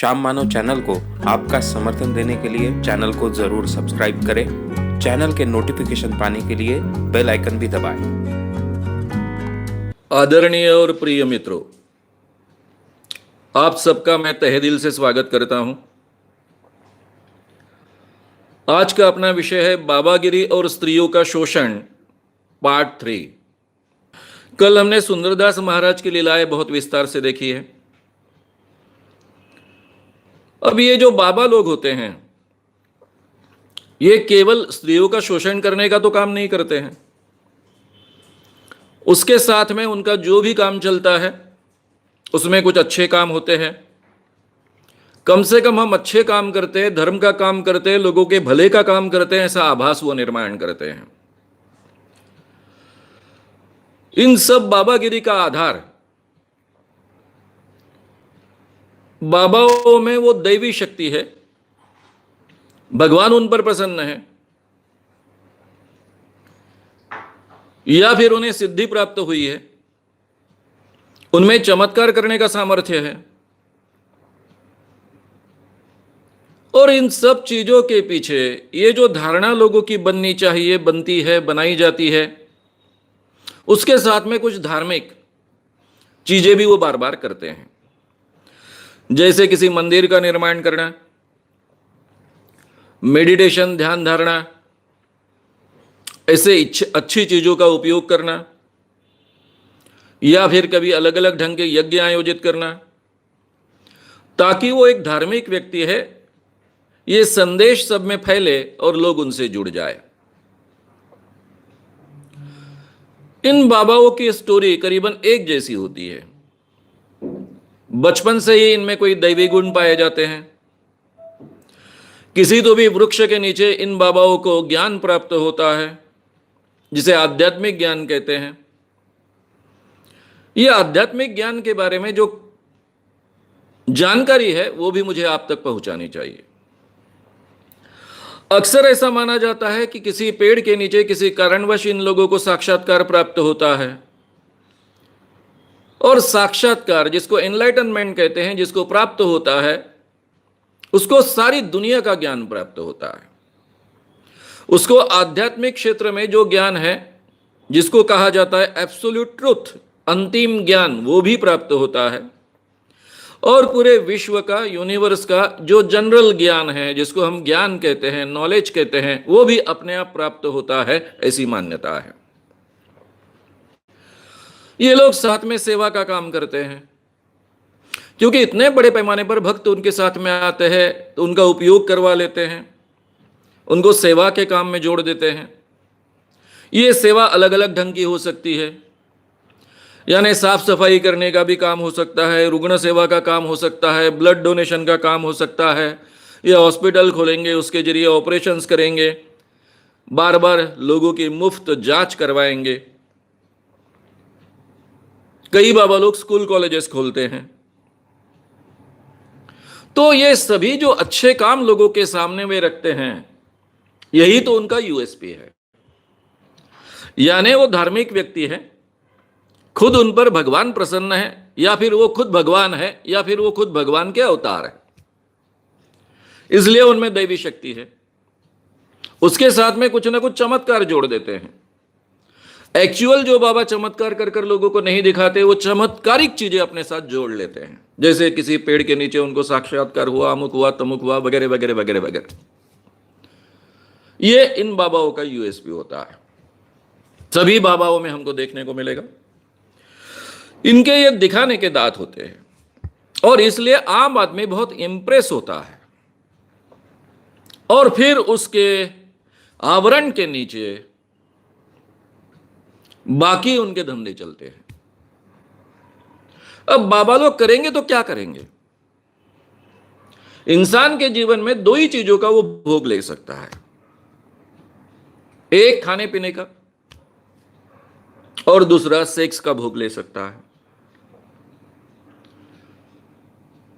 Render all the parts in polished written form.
श्याम मानव channel को आपका समर्थन देने के लिए चैनल को जरूर सब्सक्राइब करें। चैनल के नोटिफिकेशन पाने के लिए बेल आइकन भी दबाएं। आदरणीय और प्रिय मित्रों, आप सबका मैं तहे दिल से स्वागत करता हूं। आज का अपना विषय है बाबागिरी और स्त्रियों का शोषण, पार्ट 3। कल हमने सुंदरदास महाराज की लीलाएं बहुत विस्तार से देखी है। अब ये जो बाबा लोग होते हैं, ये केवल स्त्रियों का शोषण करने का तो काम नहीं करते हैं, उसके साथ में उनका जो भी काम चलता है उसमें कुछ अच्छे काम होते हैं। कम से कम हम अच्छे काम करते हैं, धर्म का काम करते हैं, लोगों के भले का काम करते हैं, ऐसा आभास वो निर्माण करते हैं। इन सब बाबागिरी का आधार बाबाओं में वो दैवी शक्ति है, भगवान उन पर प्रसन्न है, या फिर उन्हें सिद्धि प्राप्त हुई है, उनमें चमत्कार करने का सामर्थ्य है। और इन सब चीजों के पीछे ये जो धारणा लोगों की बननी चाहिए, बनती है, बनाई जाती है, उसके साथ में कुछ धार्मिक चीजें भी वो बार बार करते हैं। जैसे किसी मंदिर का निर्माण करना, मेडिटेशन, ध्यान धारणा, ऐसे अच्छी चीजों का उपयोग करना, या फिर कभी अलग अलग ढंग के यज्ञ आयोजित करना, ताकि वो एक धार्मिक व्यक्ति है, ये संदेश सब में फैले और लोग उनसे जुड़ जाए। इन बाबाओं की स्टोरी करीबन एक जैसी होती है। बचपन से ही इनमें कोई दैवी गुण पाए जाते हैं। किसी तो भी वृक्ष के नीचे इन बाबाओं को ज्ञान प्राप्त होता है, जिसे आध्यात्मिक ज्ञान कहते हैं। यह आध्यात्मिक ज्ञान के बारे में जो जानकारी है वो भी मुझे आप तक पहुंचानी चाहिए। अक्सर ऐसा माना जाता है कि किसी पेड़ के नीचे किसी कारणवश इन लोगों को साक्षात्कार प्राप्त होता है, और साक्षात्कार, जिसको एनलाइटनमेंट कहते हैं, जिसको प्राप्त होता है, उसको सारी दुनिया का ज्ञान प्राप्त होता है। उसको आध्यात्मिक क्षेत्र में जो ज्ञान है, जिसको कहा जाता है एब्सोल्यूट ट्रुथ, अंतिम ज्ञान, वो भी प्राप्त होता है। और पूरे विश्व का, यूनिवर्स का जो जनरल ज्ञान है, जिसको हम ज्ञान कहते हैं, नॉलेज कहते हैं, वो भी अपने आप प्राप्त होता है, ऐसी मान्यता है। ये लोग साथ में सेवा का काम करते हैं, क्योंकि इतने बड़े पैमाने पर भक्त उनके साथ में आते हैं तो उनका उपयोग करवा लेते हैं, उनको सेवा के काम में जोड़ देते हैं। ये सेवा अलग अलग ढंग की हो सकती है, यानी साफ सफाई करने का भी काम हो सकता है, रुग्ण सेवा का काम हो सकता है, ब्लड डोनेशन का काम हो सकता है, या हॉस्पिटल खोलेंगे, उसके जरिए ऑपरेशंस करेंगे, बार बार लोगों की मुफ्त जांच करवाएंगे। कई बाबा लोग स्कूल कॉलेजेस खोलते हैं। तो ये सभी जो अच्छे काम लोगों के सामने वे रखते हैं, यही तो उनका यूएसपी है। यानी वो धार्मिक व्यक्ति है, खुद उन पर भगवान प्रसन्न है, या फिर वो खुद भगवान है, या फिर वो खुद भगवान के अवतार है, इसलिए उनमें दैवी शक्ति है। उसके साथ में कुछ ना कुछ चमत्कार जोड़ देते हैं। एक्चुअल जो बाबा चमत्कार कर कर लोगों को नहीं दिखाते, वो चमत्कारिक चीजें अपने साथ जोड़ लेते हैं। जैसे किसी पेड़ के नीचे उनको साक्षात्कार हुआ, अमुक हुआ, तमुक हुआ, वगैरह वगैरह वगैरह वगैरह। ये इन बाबाओं का यूएसपी होता है, सभी बाबाओं में हमको देखने को मिलेगा। इनके ये दिखाने के दांत होते हैं, और इसलिए आम आदमी बहुत इंप्रेस होता है, और फिर उसके आवरण के नीचे बाकी उनके धंधे चलते हैं। अब बाबा लोग करेंगे तो क्या करेंगे? इंसान के जीवन में दो ही चीजों का वो भोग ले सकता है, एक खाने पीने का, और दूसरा सेक्स का भोग ले सकता है।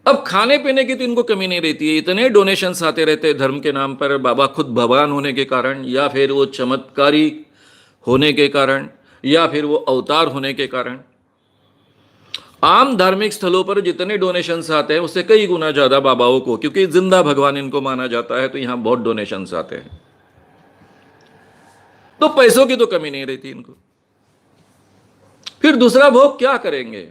अब खाने पीने की तो इनको कमी नहीं रहती है, इतने डोनेशंस आते रहते हैं धर्म के नाम पर, बाबा खुद भगवान होने के कारण, या फिर वो चमत्कारी होने के कारण, या फिर वो अवतार होने के कारण। आम धार्मिक स्थलों पर जितने डोनेशंस आते हैं उससे कई गुना ज्यादा बाबाओं को, क्योंकि जिंदा भगवान इनको माना जाता है, तो यहां बहुत डोनेशंस आते हैं, तो पैसों की तो कमी नहीं रहती इनको। फिर दूसरा भोग क्या करेंगे?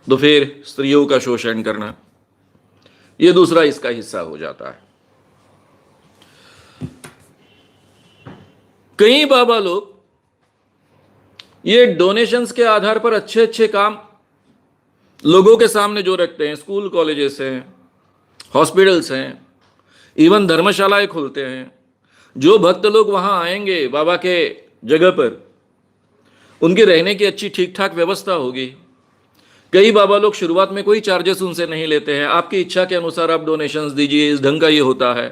तो फिर स्त्रियों का शोषण करना, यह दूसरा इसका हिस्सा हो जाता है। कई बाबा लोग ये डोनेशंस के आधार पर अच्छे अच्छे काम लोगों के सामने जो रखते हैं, स्कूल कॉलेजेस हैं, हॉस्पिटल्स हैं, इवन धर्मशालाएं खोलते हैं। जो भक्त लोग वहां आएंगे बाबा के जगह पर, उनके रहने की अच्छी ठीक ठाक व्यवस्था होगी। कई बाबा लोग शुरुआत में कोई चार्जेस उनसे नहीं लेते हैं, आपकी इच्छा के अनुसार आप डोनेशंस दीजिए, इस ढंग का ये होता है।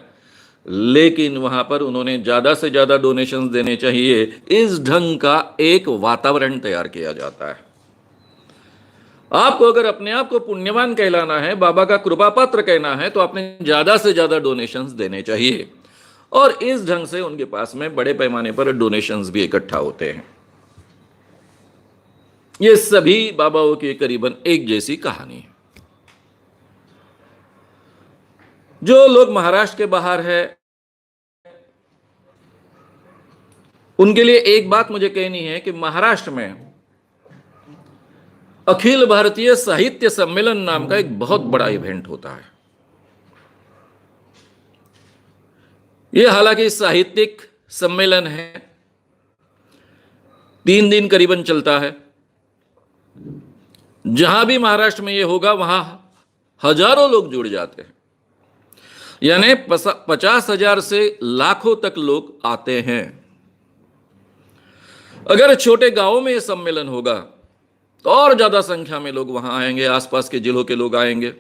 लेकिन वहां पर उन्होंने ज्यादा से ज्यादा डोनेशंस देने चाहिए, इस ढंग का एक वातावरण तैयार किया जाता है। आपको अगर अपने आप को पुण्यवान कहलाना है, बाबा का कृपा पात्र कहना है, तो आपने ज्यादा से ज्यादा डोनेशंस देने चाहिए, और इस ढंग से उनके पास में बड़े पैमाने पर डोनेशंस भी इकट्ठा होते हैं। ये सभी बाबाओं की करीबन एक जैसी कहानी है। जो लोग महाराष्ट्र के बाहर है, उनके लिए एक बात मुझे कहनी है कि महाराष्ट्र में अखिल भारतीय साहित्य सम्मेलन नाम का एक बहुत बड़ा इवेंट होता है। यह हालांकि साहित्यिक सम्मेलन है, 3 दिन करीबन चलता है। जहां भी महाराष्ट्र में यह होगा वहां हजारों लोग जुड़ जाते हैं, यानी 50,000 से लाखों तक लोग आते हैं। अगर छोटे गांवों में यह सम्मेलन होगा तो और ज्यादा संख्या में लोग वहां आएंगे, आसपास के जिलों के लोग आएंगे।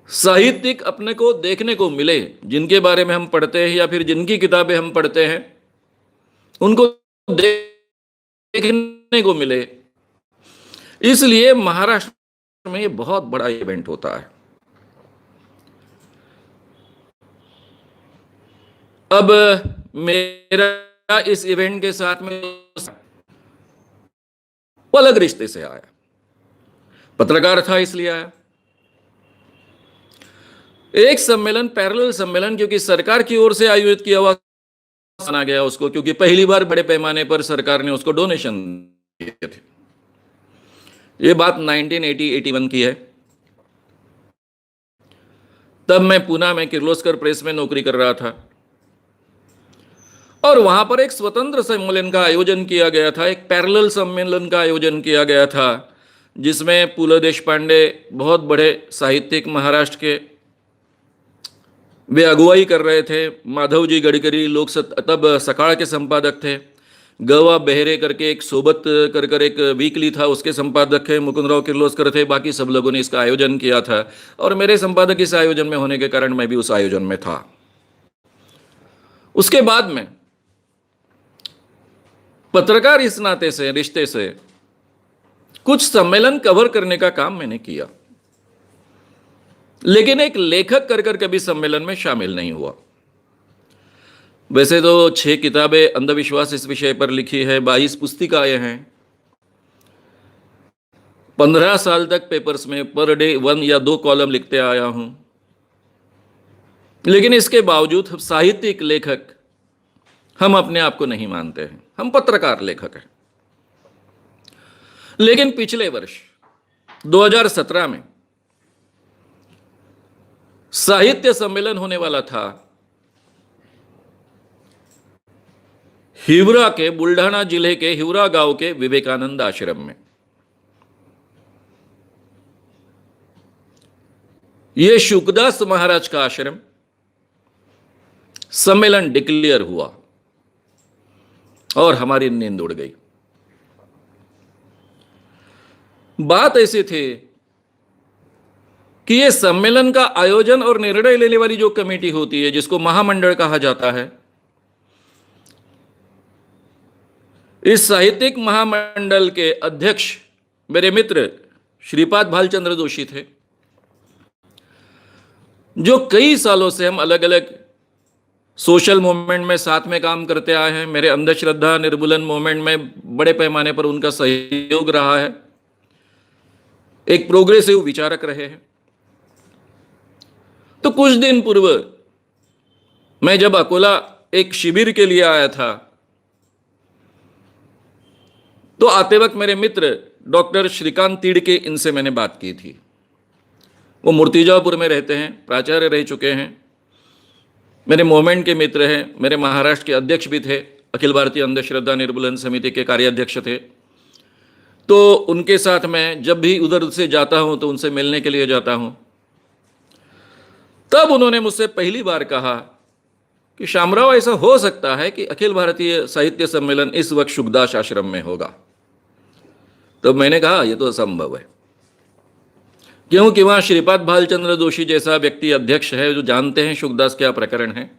साहित्यिक अपने को देखने को मिले, जिनके बारे में हम पढ़ते हैं या फिर जिनकी किताबें हम पढ़ते हैं, उनको देखने को मिले। इसलिए महाराष्ट्र में ये बहुत बड़ा इवेंट होता है। अब मेरा इस इवेंट के साथ में अलग रिश्ते से आया, पत्रकार था इसलिए आया। एक सम्मेलन, पैरेलल सम्मेलन, क्योंकि सरकार की ओर से आयोजित किया हुआ माना गया उसको, क्योंकि पहली बार बड़े पैमाने पर सरकार ने उसको डोनेशन दिए थे। ये बात 1980-81 की है। तब मैं पूना में किर्लोस्कर प्रेस में नौकरी कर रहा था, और वहां पर एक स्वतंत्र सम्मेलन का आयोजन किया गया था, एक पैरेलल सम्मेलन का आयोजन किया गया था, जिसमें पुल देशपांडे, बहुत बड़े साहित्यिक महाराष्ट्र के, वे अगुवाई कर रहे थे। माधवजी गडकरी लोक तब सकाळ के संपादक थे। गवा बेहरे करके एक सोबत कर एक वीकली था, उसके संपादक थे। मुकुंदराव किर्लोस्कर थे। बाकी सब लोगों ने इसका आयोजन किया था, और मेरे संपादक इस आयोजन में होने के कारण मैं भी उस आयोजन में था। उसके बाद में पत्रकार इस नाते से, रिश्ते से, कुछ सम्मेलन कवर करने का काम मैंने किया, लेकिन एक लेखक कर कभी सम्मेलन में शामिल नहीं हुआ। वैसे तो 6 किताबें अंधविश्वास इस विषय पर लिखी है, 22 पुस्तिकाएं हैं, 15 साल तक पेपर्स में पर डे 1 या 2 कॉलम लिखते आया हूं। लेकिन इसके बावजूद साहित्यिक लेखक हम अपने आप को नहीं मानते हैं, हम पत्रकार लेखक हैं। लेकिन पिछले वर्ष 2017 में साहित्य सम्मेलन होने वाला था हिवरा के, बुल्ढाना जिले के हिवरा गांव के विवेकानंद आश्रम में। यह शुकदास महाराज का आश्रम। सम्मेलन डिक्लेयर हुआ और हमारी नींद उड़ गई। बात ऐसी थी कि यह सम्मेलन का आयोजन और निर्णय लेने वाली जो कमेटी होती है, जिसको महामंडल कहा जाता है, इस साहित्यिक महामंडल के अध्यक्ष मेरे मित्र श्रीपाद भालचंद्र जोशी थे, जो कई सालों से हम अलग अलग सोशल मूवमेंट में साथ में काम करते आए हैं, मेरे अंधश्रद्धा निर्मूलन मूवमेंट में बड़े पैमाने पर उनका सहयोग रहा है, एक प्रोग्रेसिव विचारक रहे हैं। तो कुछ दिन पूर्व मैं जब अकोला एक शिविर के लिए आया था, तो आते वक्त मेरे मित्र डॉक्टर श्रीकांत तिड़के, इनसे मैंने बात की थी। वो मूर्तिजापुर में रहते हैं, प्राचार्य रह चुके हैं, मेरे मूवमेंट के मित्र हैं, मेरे महाराष्ट्र के अध्यक्ष भी थे, अखिल भारतीय अंधश्रद्धा निर्मूलन समिति के कार्याध्यक्ष थे। तो उनके साथ मैं जब भी उधर से जाता हूं तो उनसे मिलने के लिए जाता हूं। तब उन्होंने मुझसे पहली बार कहा कि श्यामराव, ऐसा हो सकता है कि अखिल भारतीय साहित्य सम्मेलन इस वक्त शुकदास आश्रम में होगा। तब मैंने कहा यह तो असंभव है, क्योंकि वहां श्रीपाद भालचंद्र जोशी जैसा व्यक्ति अध्यक्ष है जो जानते हैं शुकदास क्या प्रकरण है।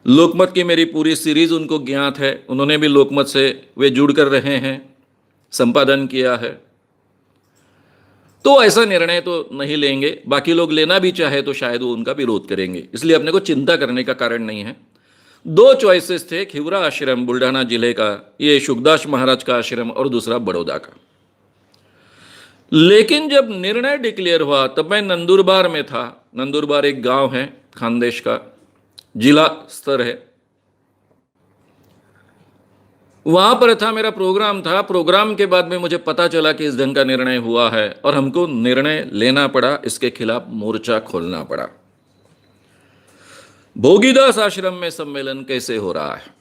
लोकमत की मेरी पूरी सीरीज उनको ज्ञात है, उन्होंने भी लोकमत से वे जुड़ कर रहे हैं, संपादन किया है। तो ऐसा निर्णय तो नहीं लेंगे, बाकी लोग लेना भी चाहे तो शायद वो उनका विरोध करेंगे, इसलिए अपने को चिंता करने का कारण नहीं है। दो चॉइसेस थे, खिवरा आश्रम बुल्ढाना जिले का, ये शुकदास महाराज का आश्रम, और दूसरा बड़ौदा का। लेकिन जब निर्णय डिक्लेयर हुआ तब मैं नंदुरबार में था। नंदुरबार एक गांव है, खानदेश का जिला स्तर है, वहां पर था, मेरा प्रोग्राम था। प्रोग्राम के बाद में मुझे पता चला कि इस ढंग का निर्णय हुआ है और हमको निर्णय लेना पड़ा, इसके खिलाफ मोर्चा खोलना पड़ा। भोगीदास आश्रम में सम्मेलन कैसे हो रहा है?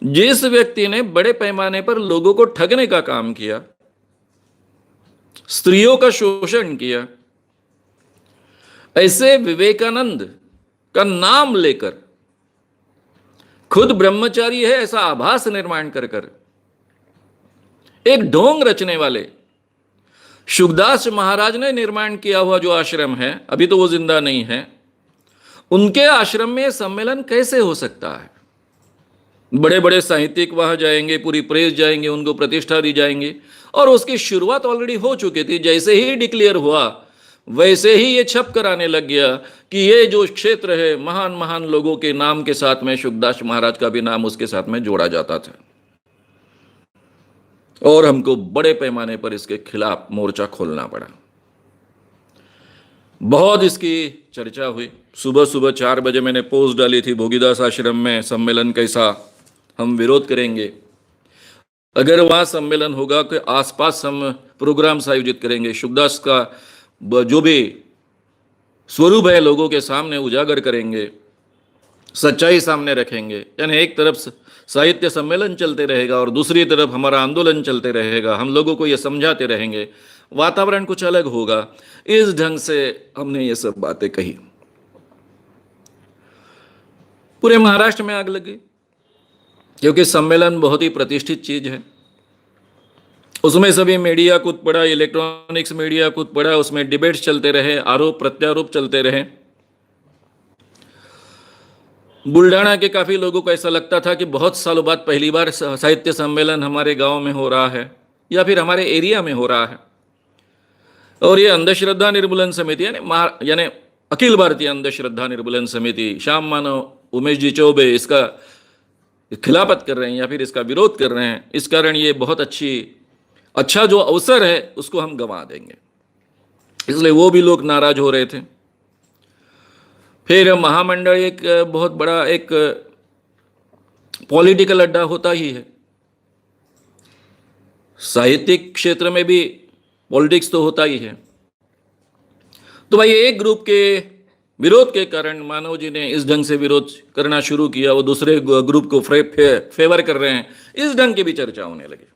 जिस व्यक्ति ने बड़े पैमाने पर लोगों को ठगने का काम किया, स्त्रियों का शोषण किया, ऐसे विवेकानंद का नाम लेकर खुद ब्रह्मचारी है ऐसा आभास निर्माण कर कर एक ढोंग रचने वाले शुकदास महाराज ने निर्माण किया हुआ जो आश्रम है, अभी तो वो जिंदा नहीं है, उनके आश्रम में सम्मेलन कैसे हो सकता है? बड़े बड़े साहित्यिक वहां जाएंगे, पूरी प्रेस जाएंगे, उनको प्रतिष्ठा दी जाएंगी, और उसकी शुरुआत ऑलरेडी हो चुकी थी। जैसे ही डिक्लेयर हुआ वैसे ही ये छप कर आने लग गया कि ये जो क्षेत्र है, महान महान लोगों के नाम के साथ में शुकदास महाराज का भी नाम उसके साथ में जोड़ा जाता था, और हमको बड़े पैमाने पर इसके खिलाफ मोर्चा खोलना पड़ा। बहुत इसकी चर्चा हुई। सुबह सुबह 4 बजे मैंने पोस्ट डाली थी, भोगीदास आश्रम में सम्मेलन कैसा, हम विरोध करेंगे, अगर वहां सम्मेलन होगा कि आसपास हम प्रोग्राम्स आयोजित करेंगे, शुकदास का जो भी स्वरूप है लोगों के सामने उजागर करेंगे, सच्चाई सामने रखेंगे। यानी एक तरफ साहित्य सम्मेलन चलते रहेगा और दूसरी तरफ हमारा आंदोलन चलते रहेगा, हम लोगों को ये समझाते रहेंगे, वातावरण कुछ अलग होगा। इस ढंग से हमने ये सब बातें कही। पूरे महाराष्ट्र में आग लग गई, क्योंकि सम्मेलन बहुत ही प्रतिष्ठित चीज है। उसमें सभी मीडिया कूद पड़ा, इलेक्ट्रॉनिक्स मीडिया कूद पड़ा, उसमें डिबेट्स चलते रहे, आरोप प्रत्यारोप चलते रहे। बुल्ढाना के काफी लोगों को ऐसा लगता था कि बहुत सालों बाद पहली बार साहित्य सम्मेलन हमारे गांव में हो रहा है या फिर हमारे एरिया में हो रहा है। और ये अंधश्रद्धा निर्मूलन समिति यानी अखिल भारतीय अंधश्रद्धा निर्मूलन समिति, श्याम मानव, उमेश जी चौबे इसका खिलाफत कर रहे हैं या फिर इसका विरोध कर रहे हैं। इस कारण ये बहुत अच्छा जो अवसर है उसको हम गंवा देंगे, इसलिए वो भी लोग नाराज हो रहे थे। फिर महामंडल एक बहुत बड़ा एक पॉलिटिकल अड्डा होता ही है, साहित्यिक क्षेत्र में भी पॉलिटिक्स तो होता ही है। तो भाई एक ग्रुप के विरोध के कारण मानव जी ने इस ढंग से विरोध करना शुरू किया, वो दूसरे ग्रुप को फेवर कर रहे हैं, इस ढंग की भी चर्चा होने लगी।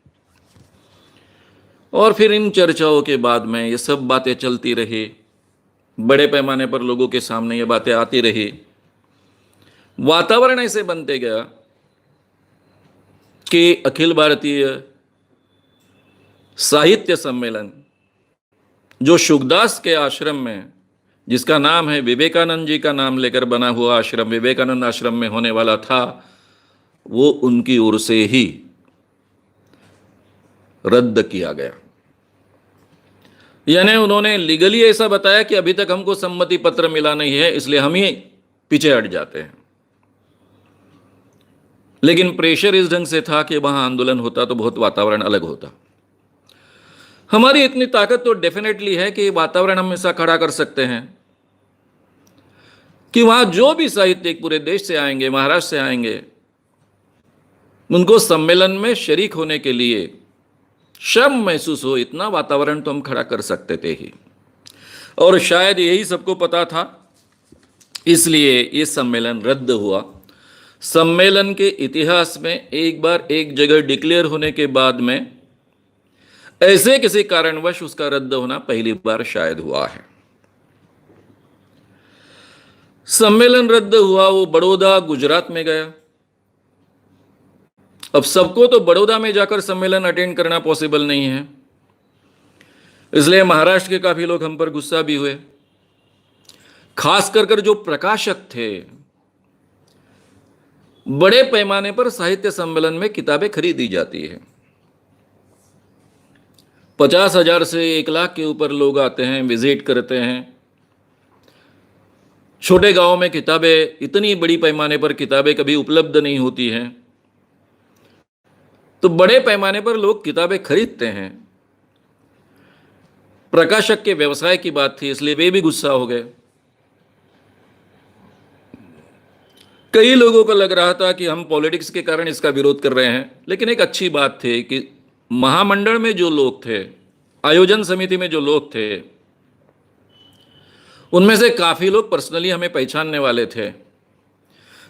और फिर इन चर्चाओं के बाद में ये सब बातें चलती रही, बड़े पैमाने पर लोगों के सामने ये बातें आती रही। वातावरण ऐसे बनते गया कि अखिल भारतीय साहित्य सम्मेलन जो शुकदास के आश्रम में, जिसका नाम है विवेकानंद जी का नाम लेकर बना हुआ आश्रम, विवेकानंद आश्रम में होने वाला था, वो उनकी ओर से ही रद्द किया गया। यानी उन्होंने लीगली ऐसा बताया कि अभी तक हमको सम्मति पत्र मिला नहीं है, इसलिए हम ही पीछे हट जाते हैं। लेकिन प्रेशर इस ढंग से था कि वहां आंदोलन होता तो बहुत वातावरण अलग होता। हमारी इतनी ताकत तो डेफिनेटली है कि वातावरण हम ऐसा खड़ा कर सकते हैं कि वहां जो भी साहित्यिक पूरे देश से आएंगे, महाराष्ट्र से आएंगे, उनको सम्मेलन में शरीक होने के लिए शर्म महसूस हो, इतना वातावरण तो हम खड़ा कर सकते थे ही। और शायद यही सबको पता था, इसलिए ये सम्मेलन रद्द हुआ। सम्मेलन के इतिहास में एक बार एक जगह डिक्लेयर होने के बाद में ऐसे किसी कारणवश उसका रद्द होना पहली बार शायद हुआ है। सम्मेलन रद्द हुआ, वो बड़ौदा गुजरात में गया। अब सबको तो बड़ौदा में जाकर सम्मेलन अटेंड करना पॉसिबल नहीं है, इसलिए महाराष्ट्र के काफी लोग हम पर गुस्सा भी हुए। खास कर जो प्रकाशक थे, बड़े पैमाने पर साहित्य सम्मेलन में किताबें खरीदी जाती है। 50,000 से 1,00,000 के ऊपर लोग आते हैं, विजिट करते हैं। छोटे गांव में किताबें, इतनी बड़ी पैमाने पर किताबें कभी उपलब्ध नहीं होती हैं, तो बड़े पैमाने पर लोग किताबें खरीदते हैं। प्रकाशक के व्यवसाय की बात थी, इसलिए वे भी गुस्सा हो गए। कई लोगों को लग रहा था कि हम पॉलिटिक्स के कारण इसका विरोध कर रहे हैं, लेकिन एक अच्छी बात थी कि महामंडल में जो लोग थे, आयोजन समिति में जो लोग थे, उनमें से काफी लोग पर्सनली हमें पहचानने वाले थे।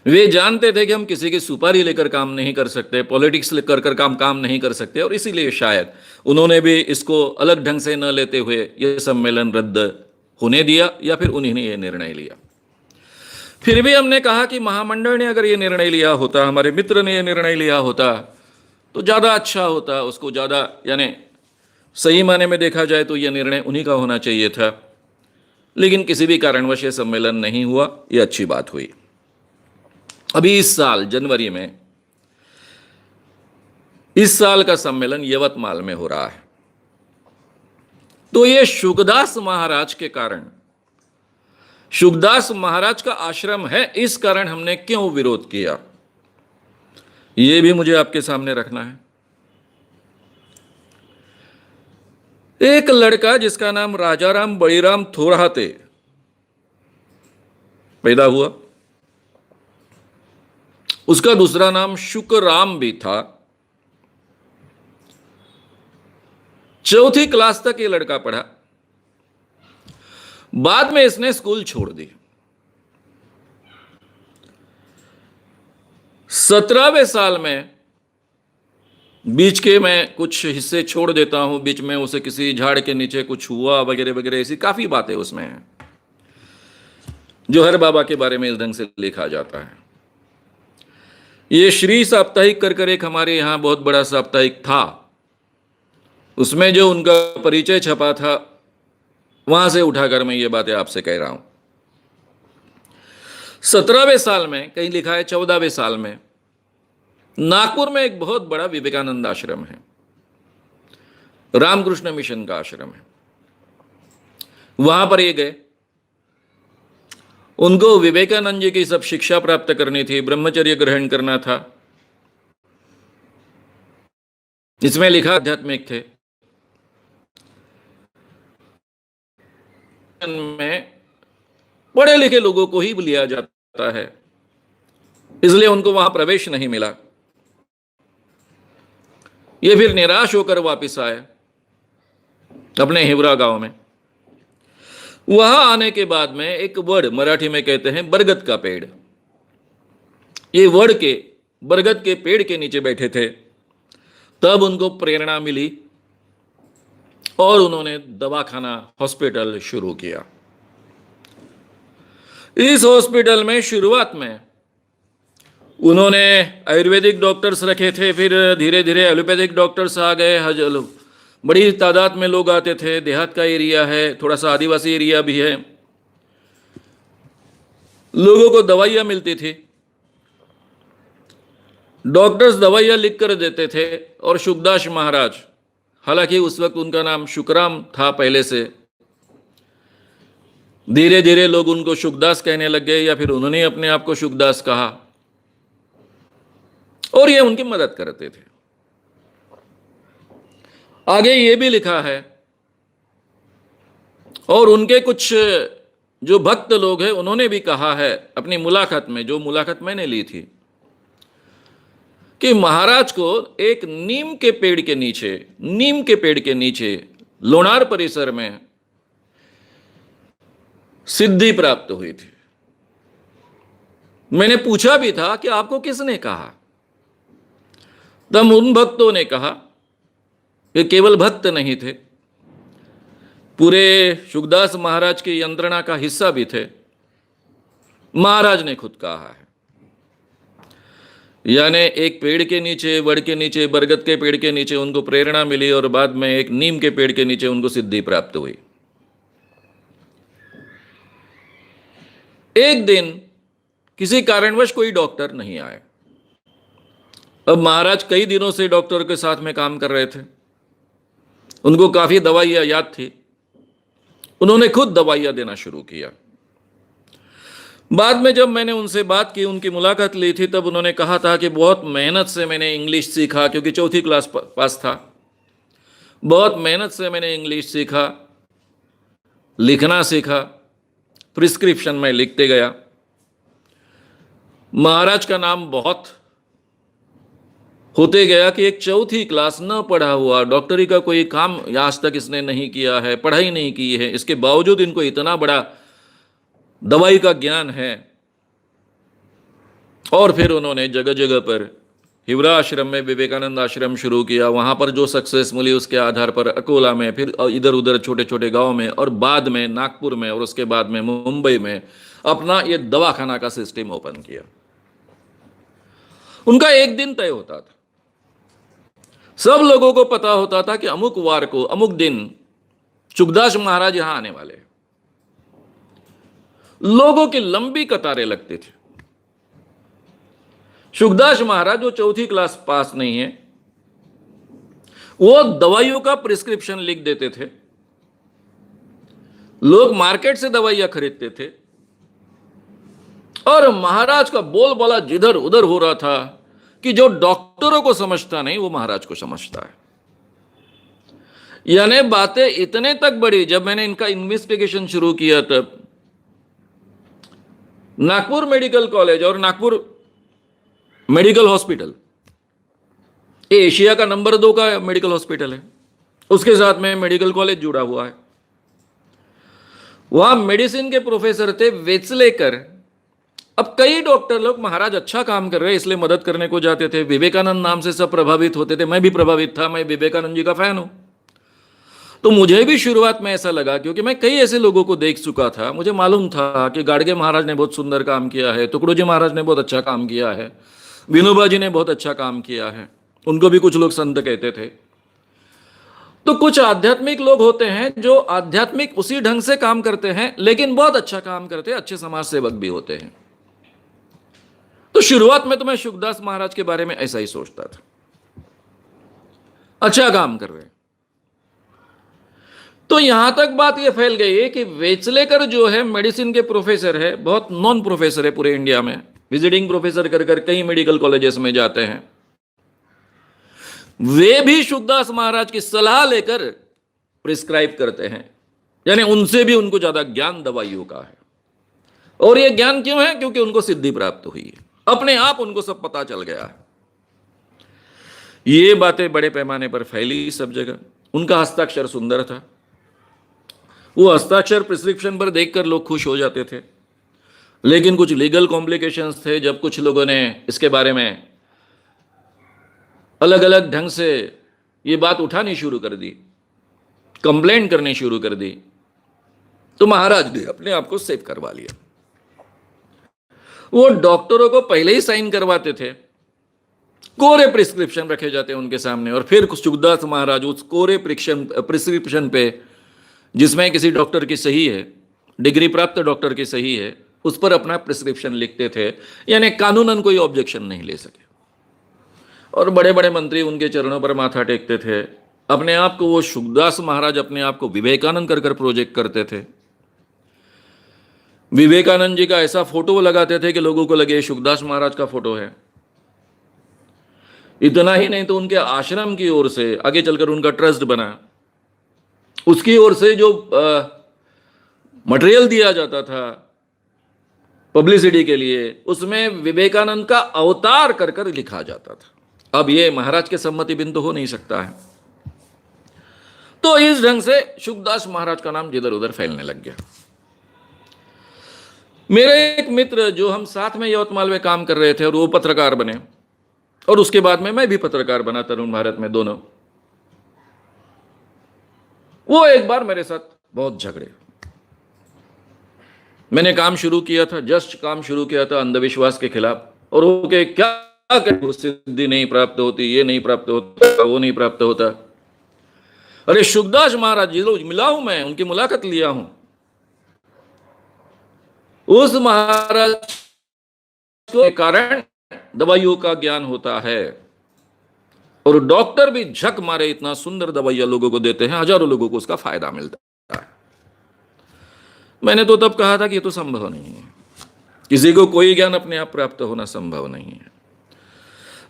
वे जानते थे कि हम किसी की सुपारी लेकर काम नहीं कर सकते, पॉलिटिक्स कर काम नहीं कर सकते, और इसीलिए शायद उन्होंने भी इसको अलग ढंग से न लेते हुए यह सम्मेलन रद्द होने दिया, या फिर उन्हीं ने यह निर्णय लिया। फिर भी हमने कहा कि महामंडल ने अगर ये निर्णय लिया होता, हमारे मित्र ने यह निर्णय लिया होता, तो ज़्यादा अच्छा होता। उसको ज़्यादा, यानी सही माने में देखा जाए तो यह निर्णय उन्हीं का होना चाहिए था। लेकिन किसी भी कारणवश ये सम्मेलन नहीं हुआ, यह अच्छी बात हुई। अभी इस साल जनवरी में, इस साल का सम्मेलन यवतमाल में हो रहा है। तो ये शुकदास महाराज के कारण, शुकदास महाराज का आश्रम है, इस कारण हमने क्यों विरोध किया, यह भी मुझे आपके सामने रखना है। एक लड़का जिसका नाम राजाराम बळीराम थोराते पैदा हुआ। उसका दूसरा नाम शुकराम भी था। 4th क्लास तक ये लड़का पढ़ा, बाद में इसने स्कूल छोड़ दी। 17वें साल में, बीच के मैं कुछ हिस्से छोड़ देता हूं, बीच में उसे किसी झाड़ के नीचे कुछ हुआ वगैरह वगैरह, ऐसी काफी बातें उसमें हैं जो हर बाबा के बारे में इस ढंग से लिखा जाता है। ये श्री साप्ताहिक कर एक हमारे यहां बहुत बड़ा साप्ताहिक था, उसमें जो उनका परिचय छपा था, वहां से उठाकर मैं ये बातें आपसे कह रहा हूं। 17वें साल में, कहीं लिखा है 14वें साल में, नागपुर में एक बहुत बड़ा विवेकानंद आश्रम है, रामकृष्ण मिशन का आश्रम है। वहां पर ये गए। उनको विवेकानंद जी की सब शिक्षा प्राप्त करनी थी, ब्रह्मचर्य ग्रहण करना था। इसमें लिखा आध्यात्मिक थे। में पढ़े लिखे लोगों को ही लिया जाता है, इसलिए उनको वहां प्रवेश नहीं मिला। ये फिर निराश होकर वापस आए अपने हिवरा गांव में। वहां आने के बाद में एक वड, मराठी में कहते हैं बरगद का पेड़, ये वड के बरगद के पेड़ के नीचे बैठे थे। तब उनको प्रेरणा मिली और उन्होंने दवाखाना, हॉस्पिटल शुरू किया। इस हॉस्पिटल में शुरुआत में उन्होंने आयुर्वेदिक डॉक्टर्स रखे थे, फिर धीरे धीरे एलोपैथिक डॉक्टर्स आ गए। बड़ी तादाद में लोग आते थे। देहात का एरिया है, थोड़ा सा आदिवासी एरिया भी है। लोगों को दवाइयां मिलती थी, डॉक्टर्स दवाइयां लिख कर देते थे, और शुकदास महाराज हालांकि उस वक्त उनका नाम शुकराम था पहले से। धीरे धीरे लोग उनको शुकदास कहने लग गए या फिर उन्होंने अपने आप को शुकदास कहा और ये उनकी मदद करते थे। आगे ये भी लिखा है, और उनके कुछ जो भक्त लोग हैं उन्होंने भी कहा है अपनी मुलाकात में, जो मुलाकात मैंने ली थी, कि महाराज को एक नीम के पेड़ के नीचे लोनार परिसर में सिद्धि प्राप्त हुई थी। मैंने पूछा भी था कि आपको किसने कहा? तब उन भक्तों ने कहा कि केवल भक्त नहीं थे, पूरे शुकदास महाराज की यंत्रणा का हिस्सा भी थे। महाराज ने खुद कहा है, यानी एक पेड़ के नीचे, वड़ के नीचे, बरगद के पेड़ के नीचे उनको प्रेरणा मिली और बाद में एक नीम के पेड़ के नीचे उनको सिद्धि प्राप्त हुई। एक दिन किसी कारणवश कोई डॉक्टर नहीं आए। अब महाराज कई दिनों से डॉक्टर के साथ में काम कर रहे थे, उनको काफी दवाइयां याद थी। उन्होंने खुद दवाइयां देना शुरू किया। बाद में जब मैंने उनसे बात की, उनकी मुलाकात ली थी, तब उन्होंने कहा था कि बहुत मेहनत से मैंने इंग्लिश सीखा, क्योंकि चौथी क्लास पास था। बहुत मेहनत से मैंने इंग्लिश सीखा, लिखना सीखा, प्रिस्क्रिप्शन में लिखते गया। महाराज का नाम बहुत होते गया कि एक चौथी क्लास न पढ़ा हुआ, डॉक्टरी का कोई काम आज तक इसने नहीं किया है, पढ़ाई नहीं की है, इसके बावजूद इनको इतना बड़ा दवाई का ज्ञान है। और फिर उन्होंने जगह जगह पर हिवरा आश्रम में विवेकानंद आश्रम शुरू किया, वहां पर जो सक्सेस मिली उसके आधार पर अकोला में, फिर इधर उधर छोटे छोटे गांव में, और बाद में नागपुर में, और उसके बाद में मुंबई में अपना ये दवाखाना का सिस्टम ओपन किया। उनका एक दिन तय होता था, सब लोगों को पता होता था कि अमुक वार को, अमुक दिन शुकदास महाराज यहां आने वाले। लोगों की लंबी कतारें लगती थी। शुकदास महाराज जो चौथी क्लास पास नहीं है, वो दवाइयों का प्रिस्क्रिप्शन लिख देते थे। लोग मार्केट से दवाइयां खरीदते थे और महाराज का बोलबाला जिधर उधर हो रहा था कि जो डॉक्टरों को समझता नहीं वो महाराज को समझता है। यानी बातें इतने तक बढ़ी, जब मैंने इनका इन्वेस्टिगेशन शुरू किया तब नागपुर मेडिकल कॉलेज और नागपुर मेडिकल हॉस्पिटल, ये एशिया का नंबर 2 का मेडिकल हॉस्पिटल है, उसके साथ में मेडिकल कॉलेज जुड़ा हुआ है। वहां मेडिसिन के प्रोफेसर थे वेचलेकर। अब कई डॉक्टर लोग महाराज अच्छा काम कर रहे हैं इसलिए मदद करने को जाते थे। विवेकानंद नाम से सब प्रभावित होते थे, मैं भी प्रभावित था, मैं विवेकानंद जी का फैन हूं। तो मुझे भी शुरुआत में ऐसा लगा, क्योंकि मैं कई ऐसे लोगों को देख चुका था। मुझे मालूम था कि गाडगे महाराज ने बहुत सुंदर काम किया है, टुकड़ोजी महाराज ने बहुत अच्छा काम किया है, विनोबा जी ने बहुत अच्छा काम किया है, उनको भी कुछ लोग संत कहते थे। तो कुछ आध्यात्मिक लोग होते हैं जो आध्यात्मिक उसी ढंग से काम करते हैं, लेकिन बहुत अच्छा काम करते हैं, अच्छे समाज सेवक भी होते हैं। तो शुरुआत में तो मैं शुकदास महाराज के बारे में ऐसा ही सोचता था, अच्छा काम कर रहे हैं। तो यहां तक बात यह फैल गई है कि वेचलेकर जो है मेडिसिन के प्रोफेसर है, बहुत नॉन प्रोफेसर है पूरे इंडिया में, विजिटिंग प्रोफेसर कर कर कई मेडिकल कॉलेजेस में जाते हैं। वे भी शुकदास महाराज की सलाह लेकर प्रिस्क्राइब करते हैं, यानी उनसे भी उनको ज्यादा ज्ञान दवाइयों का है। और यह ज्ञान क्यों है? क्योंकि उनको सिद्धि प्राप्त हुई है, अपने आप उनको सब पता चल गया है। ये बातें बड़े पैमाने पर फैली सब जगह। उनका हस्ताक्षर सुंदर था, वो हस्ताक्षर प्रिस्क्रिप्शन पर देखकर लोग खुश हो जाते थे। लेकिन कुछ लीगल कॉम्प्लिकेशंस थे। जब कुछ लोगों ने इसके बारे में अलग अलग ढंग से ये बात उठानी शुरू कर दी, कंप्लेंट करनी शुरू कर दी, तो महाराज ने अपने आप को सेव करवा लिया। वो डॉक्टरों को पहले ही साइन करवाते थे, कोरे प्रिस्क्रिप्शन रखे जाते हैं उनके सामने, और फिर शुकदास महाराज उस कोरे प्रिस्क्रिप्शन पे, जिसमें किसी डॉक्टर की सही है, डिग्री प्राप्त डॉक्टर की सही है, उस पर अपना प्रिस्क्रिप्शन लिखते थे। यानी कानूनन कोई ऑब्जेक्शन नहीं ले सके। और बड़े बड़े मंत्री उनके चरणों पर माथा टेकते थे, अपने आप को वो शुकदास महाराज अपने आप को विवेकानंद कर कर प्रोजेक्ट करते थे। विवेकानंद जी का ऐसा फोटो लगाते थे कि लोगों को लगे शुकदास महाराज का फोटो है। इतना ही नहीं तो उनके आश्रम की ओर से आगे चलकर उनका ट्रस्ट बना, उसकी ओर से जो मटेरियल दिया जाता था पब्लिसिटी के लिए, उसमें विवेकानंद का अवतार कर कर लिखा जाता था। अब ये महाराज के सम्मति बिन तो हो नहीं सकता है। तो इस ढंग से शुकदास महाराज का नाम जिधर उधर फैलने लग गया। मेरे एक मित्र जो हम साथ में यवतमाल में काम कर रहे थे और वो पत्रकार बने, और उसके बाद में मैं भी पत्रकार बना, तरुण भारत में दोनों। वो एक बार मेरे साथ बहुत झगड़े। मैंने काम शुरू किया था, जस्ट काम शुरू किया था अंधविश्वास के खिलाफ, और वो के क्या सिद्धि नहीं प्राप्त होती, ये नहीं प्राप्त होता, वो नहीं प्राप्त होता। अरे शुकदास महाराज जी लोग मिला हूं मैं, उनकी मुलाकात लिया हूं। उस महाराज के कारण दवाइयों का ज्ञान होता है, और डॉक्टर भी झक मारे इतना सुंदर दवाइयां लोगों को देते हैं, हजारों लोगों को उसका फायदा मिलता है। मैंने तो तब कहा था कि ये तो संभव नहीं है, किसी को कोई ज्ञान अपने आप प्राप्त होना संभव नहीं है।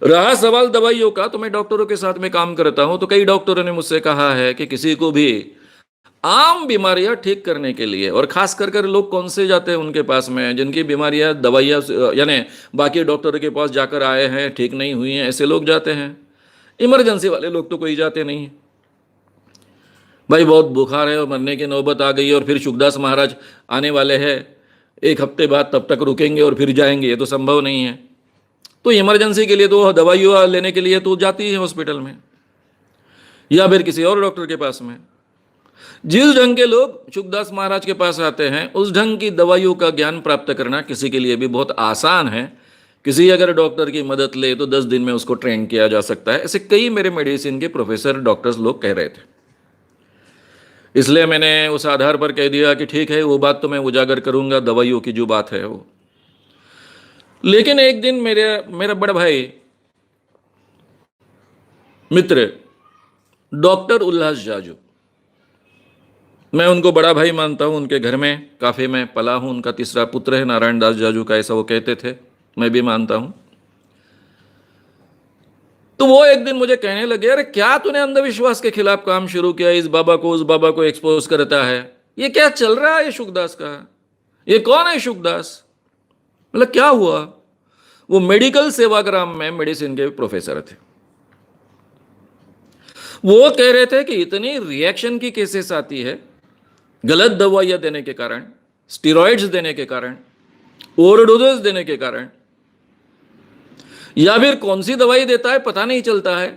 रहा सवाल दवाइयों का, तो मैं डॉक्टरों के साथ में काम करता हूं, तो कई डॉक्टरों ने मुझसे कहा है कि किसी को भी आम बीमारियां ठीक करने के लिए, और खास कर लोग कौन से जाते हैं उनके पास में जिनकी बीमारियां दवाइयां यानी बाकी डॉक्टर के पास जाकर आए हैं, ठीक नहीं हुई हैं, ऐसे लोग जाते हैं। इमरजेंसी वाले लोग तो कोई जाते नहीं है। भाई बहुत बुखार है और मरने की नौबत आ गई है, और फिर शुकदास महाराज आने वाले हैं, एक हफ्ते बाद तब तक रुकेंगे और फिर जाएंगे, ये तो संभव नहीं है। तो इमरजेंसी के लिए तो दवाइयाँ लेने के लिए तो जाती है हॉस्पिटल में या फिर किसी और डॉक्टर के पास में। जिस ढंग के लोग शुकदास महाराज के पास आते हैं, उस ढंग की दवाइयों का ज्ञान प्राप्त करना किसी के लिए भी बहुत आसान है। किसी अगर डॉक्टर की मदद ले तो 10 दिन में उसको ट्रेन किया जा सकता है। ऐसे कई मेरे मेडिसिन के प्रोफेसर डॉक्टर्स लोग कह रहे थे। इसलिए मैंने उस आधार पर कह दिया कि ठीक है, वो बात तो मैं उजागर करूंगा, दवाइयों की जो बात है वो। लेकिन एक दिन मेरा बड़ा भाई मित्र डॉक्टर उल्लास जाजू, मैं उनको बड़ा भाई मानता हूं, उनके घर में काफी में पला हूं, उनका तीसरा पुत्र है नारायण दास जाजू का, ऐसा वो कहते थे, मैं भी मानता हूं। तो वो एक दिन मुझे कहने लगे, अरे क्या तूने अंधविश्वास के खिलाफ काम शुरू किया, इस बाबा को उस बाबा को एक्सपोज करता है, ये क्या चल रहा है ये शुकदास का, ये कौन है शुकदास? मतलब क्या हुआ? वो मेडिकल सेवाग्राम में मेडिसिन के प्रोफेसर थे। वो कह रहे थे कि इतनी रिएक्शन की केसेस आती है गलत दवाइयां देने के कारण, स्टेरॉइड्स देने के कारण, ओवरडोजेस देने के कारण, या फिर कौन सी दवाई देता है पता नहीं चलता है।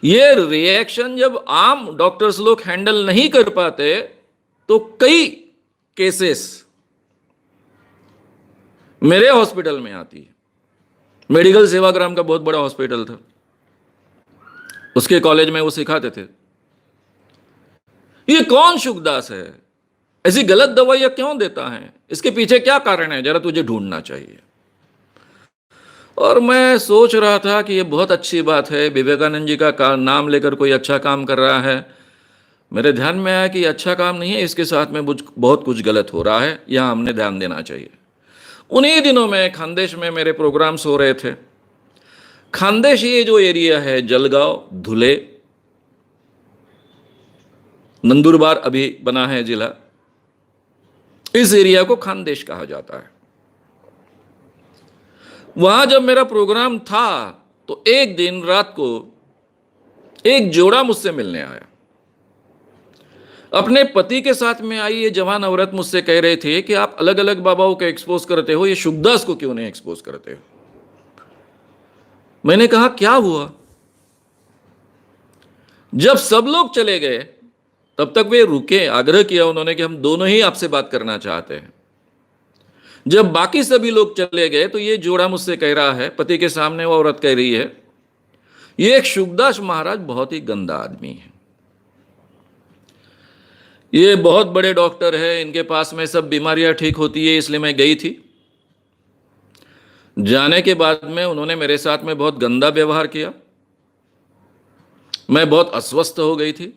ये रिएक्शन जब आम डॉक्टर्स लोग हैंडल नहीं कर पाते तो कई केसेस मेरे हॉस्पिटल में आती है। मेडिकल सेवाग्राम का बहुत बड़ा हॉस्पिटल था, उसके कॉलेज में वो सिखाते थे। ये कौन शुकदास है, ऐसी गलत दवाइयां क्यों देता है, इसके पीछे क्या कारण है, जरा तुझे ढूंढना चाहिए। और मैं सोच रहा था कि ये बहुत अच्छी बात है, विवेकानंद जी का नाम लेकर कोई अच्छा काम कर रहा है। मेरे ध्यान में आया कि अच्छा काम नहीं है, इसके साथ में बहुत कुछ गलत हो रहा है, यहां हमने ध्यान देना चाहिए। उन्हीं दिनों में खानदेश में मेरे प्रोग्राम्स हो रहे थे। खानदेश ये जो एरिया है, जलगांव, धुले, नंदुरबार अभी बना है जिला, इस एरिया को खानदेश कहा जाता है। वहां जब मेरा प्रोग्राम था तो एक दिन रात को एक जोड़ा मुझसे मिलने आया। अपने पति के साथ में आई ये जवान औरत मुझसे कह रहे थे कि आप अलग अलग बाबाओं को एक्सपोज करते हो, ये शुकदास को क्यों नहीं एक्सपोज करते हो? मैंने कहा क्या हुआ? जब सब लोग चले गए तब तक वे रुके, आग्रह किया उन्होंने कि हम दोनों ही आपसे बात करना चाहते हैं। जब बाकी सभी लोग चले गए तो ये जोड़ा मुझसे कह रहा है, पति के सामने वो औरत कह रही है, ये एक शुकदास महाराज बहुत ही गंदा आदमी है, ये बहुत बड़े डॉक्टर है, इनके पास में सब बीमारियां ठीक होती है, इसलिए मैं गई थी। जाने के बाद में उन्होंने मेरे साथ में बहुत गंदा व्यवहार किया। मैं बहुत अस्वस्थ हो गई थी।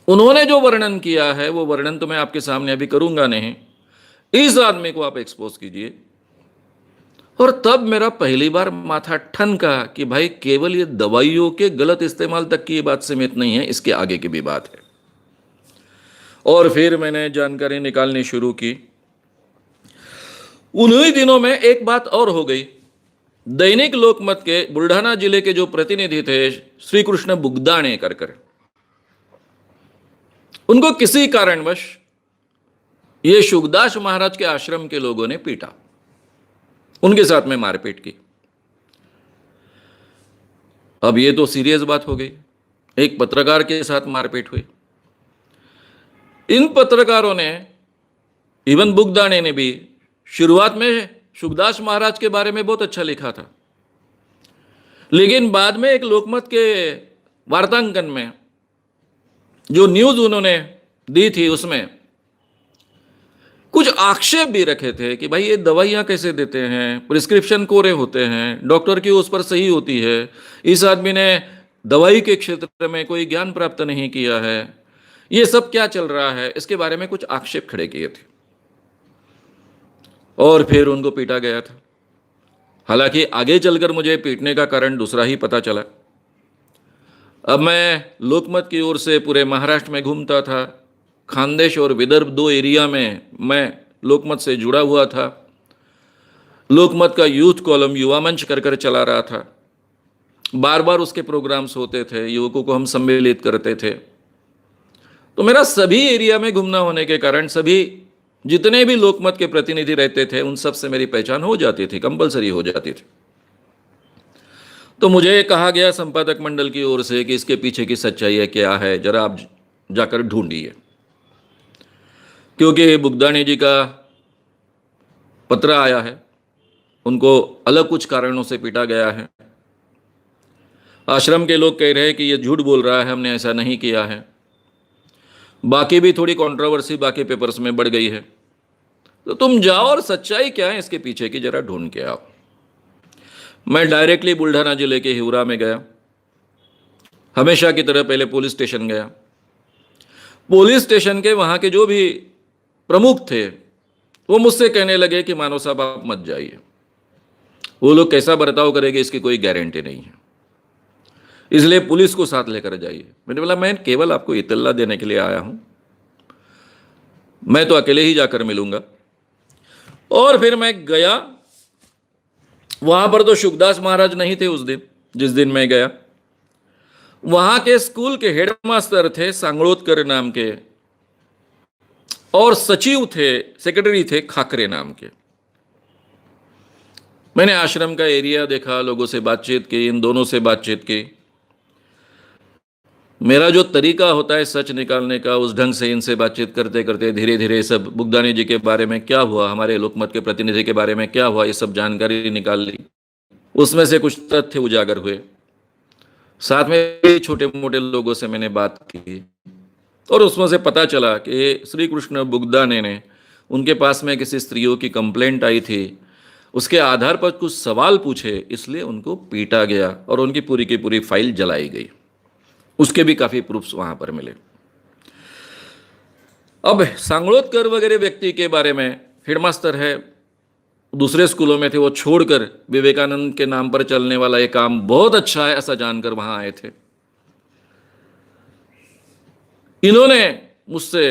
उन्होंने जो वर्णन किया है वो वर्णन तो मैं आपके सामने अभी करूंगा नहीं, इस आदमी को आप एक्सपोज कीजिए। और तब मेरा पहली बार माथा ठनका कि भाई केवल ये दवाइयों के गलत इस्तेमाल तक की ये बात सीमित नहीं है, इसके आगे की भी बात है। और फिर मैंने जानकारी निकालनी शुरू की। उन्हीं दिनों में एक बात और हो गई। दैनिक लोकमत के बुल्ढाना जिले के जो प्रतिनिधि थे श्री कृष्ण बुगदाणे कर उनको किसी कारणवश ये शुकदास महाराज के आश्रम के लोगों ने पीटा, उनके साथ में मारपीट की। अब ये तो सीरियस बात हो गई, एक पत्रकार के साथ मारपीट हुई। इन पत्रकारों ने, इवन बुगदाणे ने भी शुरुआत में शुकदास महाराज के बारे में बहुत अच्छा लिखा था, लेकिन बाद में एक लोकमत के वार्तांकन में जो न्यूज उन्होंने दी थी उसमें कुछ आक्षेप भी रखे थे कि भाई ये दवाइयाँ कैसे देते हैं, प्रिस्क्रिप्शन कोरे होते हैं, डॉक्टर की उस पर सही होती है, इस आदमी ने दवाई के क्षेत्र में कोई ज्ञान प्राप्त नहीं किया है, ये सब क्या चल रहा है, इसके बारे में कुछ आक्षेप खड़े किए थे। और फिर उनको पीटा गया था। हालांकि आगे चलकर मुझे पीटने का कारण दूसरा ही पता चला। अब मैं लोकमत की ओर से पूरे महाराष्ट्र में घूमता था। खानदेश और विदर्भ दो एरिया में मैं लोकमत से जुड़ा हुआ था। लोकमत का यूथ कॉलम युवा मंच कर चला रहा था। बार बार उसके प्रोग्राम्स होते थे, युवकों को हम सम्मिलित करते थे। तो मेरा सभी एरिया में घूमना होने के कारण सभी जितने भी लोकमत के प्रतिनिधि रहते थे उन सब से मेरी पहचान हो जाती थी, कंपलसरी हो जाती थी। तो मुझे कहा गया संपादक मंडल की ओर से कि इसके पीछे की सच्चाई है क्या है, जरा आप जाकर ढूंढिए, क्योंकि बुगदाणे जी का पत्र आया है, उनको अलग कुछ कारणों से पीटा गया है। आश्रम के लोग कह रहे हैं कि ये झूठ बोल रहा है, हमने ऐसा नहीं किया है। बाकी भी थोड़ी कंट्रोवर्सी बाकी पेपर्स में बढ़ गई है। तो तुम जाओ और सच्चाई क्या है इसके पीछे की जरा ढूंढ के आओ। मैं डायरेक्टली बुल्ढाना जिले के हिवरा में गया। हमेशा की तरह पहले पुलिस स्टेशन गया। पुलिस स्टेशन के वहाँ के जो भी प्रमुख थे वो मुझसे कहने लगे कि मानव साहब आप मत जाइए, वो लोग कैसा बर्ताव करेंगे इसकी कोई गारंटी नहीं है, इसलिए पुलिस को साथ लेकर जाइए। मैंने बोला मैं केवल आपको इत्तला देने के लिए आया हूँ, मैं तो अकेले ही जाकर मिलूंगा। और फिर मैं गया। वहां पर तो शुकदास महाराज नहीं थे उस दिन, जिस दिन मैं गया। वहां के स्कूल के हेडमास्टर थे सांगड़ोदकर नाम के, और सचिव थे, सेक्रेटरी थे खाकरे नाम के। मैंने आश्रम का एरिया देखा, लोगों से बातचीत की, इन दोनों से बातचीत की। मेरा जो तरीका होता है सच निकालने का, उस ढंग से इनसे बातचीत करते करते धीरे धीरे सब बुगदाणे जी के बारे में क्या हुआ, हमारे लोकमत के प्रतिनिधि के बारे में क्या हुआ, ये सब जानकारी निकाल ली। उसमें से कुछ तथ्य उजागर हुए। साथ में छोटे मोटे लोगों से मैंने बात की और उसमें से पता चला कि श्री कृष्ण बुगदाणे ने, उनके पास में किसी स्त्रियों की कंप्लेंट आई थी, उसके आधार पर कुछ सवाल पूछे, इसलिए उनको पीटा गया और उनकी पूरी की पूरी फाइल जलाई गई। उसके भी काफी प्रूफ्स वहां पर मिले। अब सांगड़ोदकर वगैरह व्यक्ति के बारे में, हेडमास्टर है, दूसरे स्कूलों में थे, वो छोड़कर विवेकानंद के नाम पर चलने वाला ये काम बहुत अच्छा है ऐसा जानकर वहां आए थे। इन्होंने मुझसे,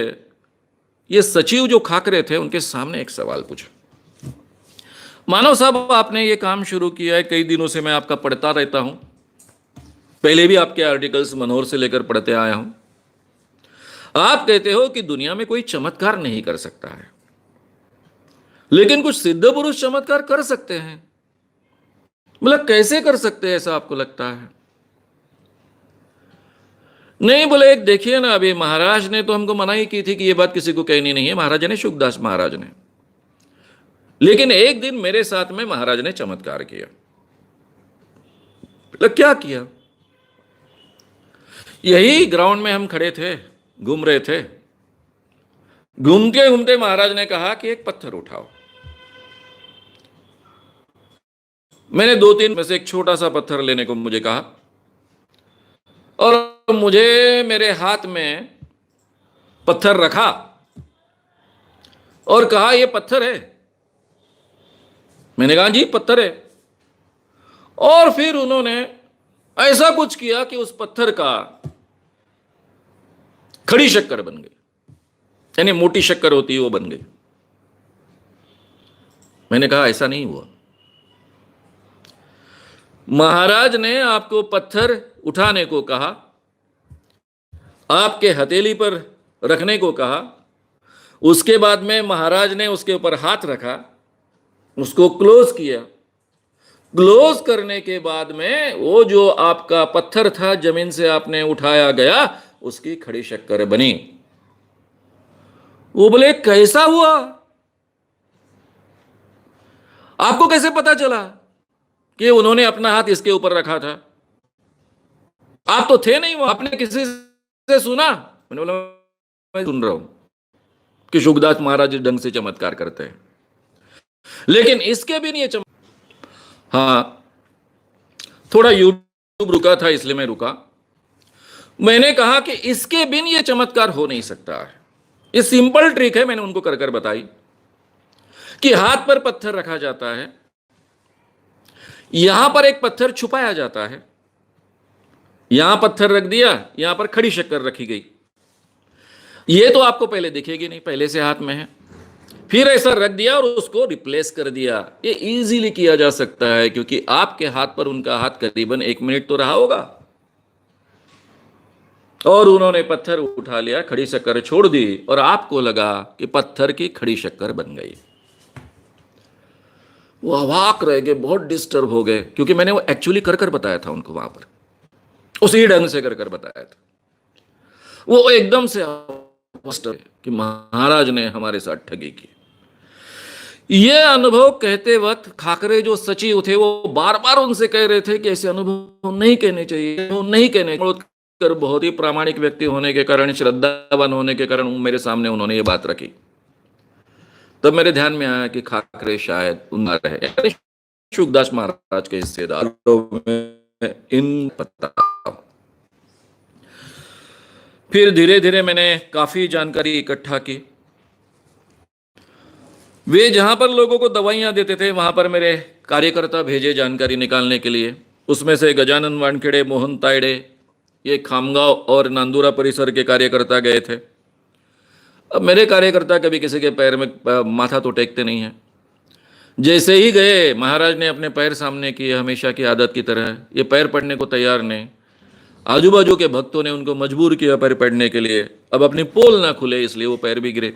ये सचिव जो खाकरे थे, उनके सामने एक सवाल पूछा। मानव साहब आपने ये काम शुरू किया है, कई दिनों से मैं आपका पढ़ता रहता हूं, पहले भी आपके आर्टिकल्स मनोहर से लेकर पढ़ते आया हूं। आप कहते हो कि दुनिया में कोई चमत्कार नहीं कर सकता है, लेकिन कुछ सिद्ध पुरुष चमत्कार कर सकते हैं। मतलब कैसे कर सकते हैं ऐसा आपको लगता है? नहीं, बोले एक देखिए ना, अभी महाराज ने तो हमको मना ही की थी कि ये बात किसी को कहनी नहीं है, महाराज ने, शुकदास महाराज ने, लेकिन एक दिन मेरे साथ में महाराज ने चमत्कार किया। क्या किया? यही ग्राउंड में हम खड़े थे, घूम रहे थे, घूमते घूमते महाराज ने कहा कि एक पत्थर उठाओ। मैंने 2-3 में से एक छोटा सा पत्थर लेने को मुझे कहा। और मुझे मेरे हाथ में पत्थर रखा और कहा यह पत्थर है। मैंने कहा जी पत्थर है। और फिर उन्होंने ऐसा कुछ किया कि उस पत्थर का खड़ी शक्कर बन गई, यानी मोटी शक्कर होती है वो बन गई। मैंने कहा ऐसा नहीं हुआ। महाराज ने आपको पत्थर उठाने को कहा, आपके हथेली पर रखने को कहा, उसके बाद में महाराज ने उसके ऊपर हाथ रखा, उसको क्लोज किया। क्लोज करने के बाद में वो जो आपका पत्थर था जमीन से आपने उठाया गया, उसकी खड़ी शक्कर बनी। वो बोले कैसा हुआ, आपको कैसे पता चला कि उन्होंने अपना हाथ इसके ऊपर रखा था? आप तो थे नहीं वो, आपने किसी से सुना? मैंने बोला मैं सुन रहा हूं कि शुकदास महाराज इस ढंग से चमत्कार करते हैं, लेकिन इसके भी नहीं ये हाँ, थोड़ा यूट्यूब रुका था इसलिए मैं रुका। मैंने कहा कि इसके बिन ये चमत्कार हो नहीं सकता है। ये सिंपल ट्रिक है, मैंने उनको कर कर बताई कि हाथ पर पत्थर रखा जाता है, यहां पर एक पत्थर छुपाया जाता है, यहां पत्थर रख दिया, यहां पर खड़ी शक्कर रखी गई। ये तो आपको पहले दिखेगी नहीं, पहले से हाथ में है, फिर ऐसा रख दिया और उसको रिप्लेस कर दिया। ये इजीली किया जा सकता है क्योंकि आपके हाथ पर उनका हाथ करीबन 1 मिनट तो रहा होगा और उन्होंने पत्थर उठा लिया, खड़ी शक्कर छोड़ दी और आपको लगा कि पत्थर की खड़ी शक्कर बन गई। वो अवाक रह गए, बहुत डिस्टर्ब हो गए, क्योंकि मैंने वो एक्चुअली कर कर बताया था उनको, वहां पर उसी ढंग से कर कर बताया था। वो एकदम से कि महाराज ने हमारे साथ ठगी की। ये अनुभव कहते वक्त खाकरे जो सचिव थे वो बार बार उनसे कह रहे थे कि ऐसे अनुभव नहीं कहने चाहिए, नहीं कहने। बहुत ही प्रामाणिक व्यक्ति होने के कारण, श्रद्धावान होने के कारण मेरे सामने उन्होंने ये बात रखी। तब मेरे ध्यान में आया कि खाकरे शायद उन्मार है, शुकदास महाराज के हिस्सेदार इन पता। फिर धीरे धीरे मैंने काफी जानकारी इकट्ठा की। वे जहां पर लोगों को दवाइयां देते थे वहां पर मेरे कार्यकर्ता भेजे जानकारी निकालने के लिए। उसमें से गजानन वानखेड़े, मोहन तायड़े, ये खामगांव और नांदुरा परिसर के कार्यकर्ता गए थे। अब मेरे कार्यकर्ता कभी किसी के पैर में माथा तो टेकते नहीं है। जैसे ही गए महाराज ने अपने पैर सामने किए, हमेशा की आदत की तरह। ये पैर पड़ने को तैयार नहीं। आजू बाजू के भक्तों ने उनको मजबूर किया पैर पड़ने के लिए। अब अपनी पोल ना खुले इसलिए वो पैर भी गिरे।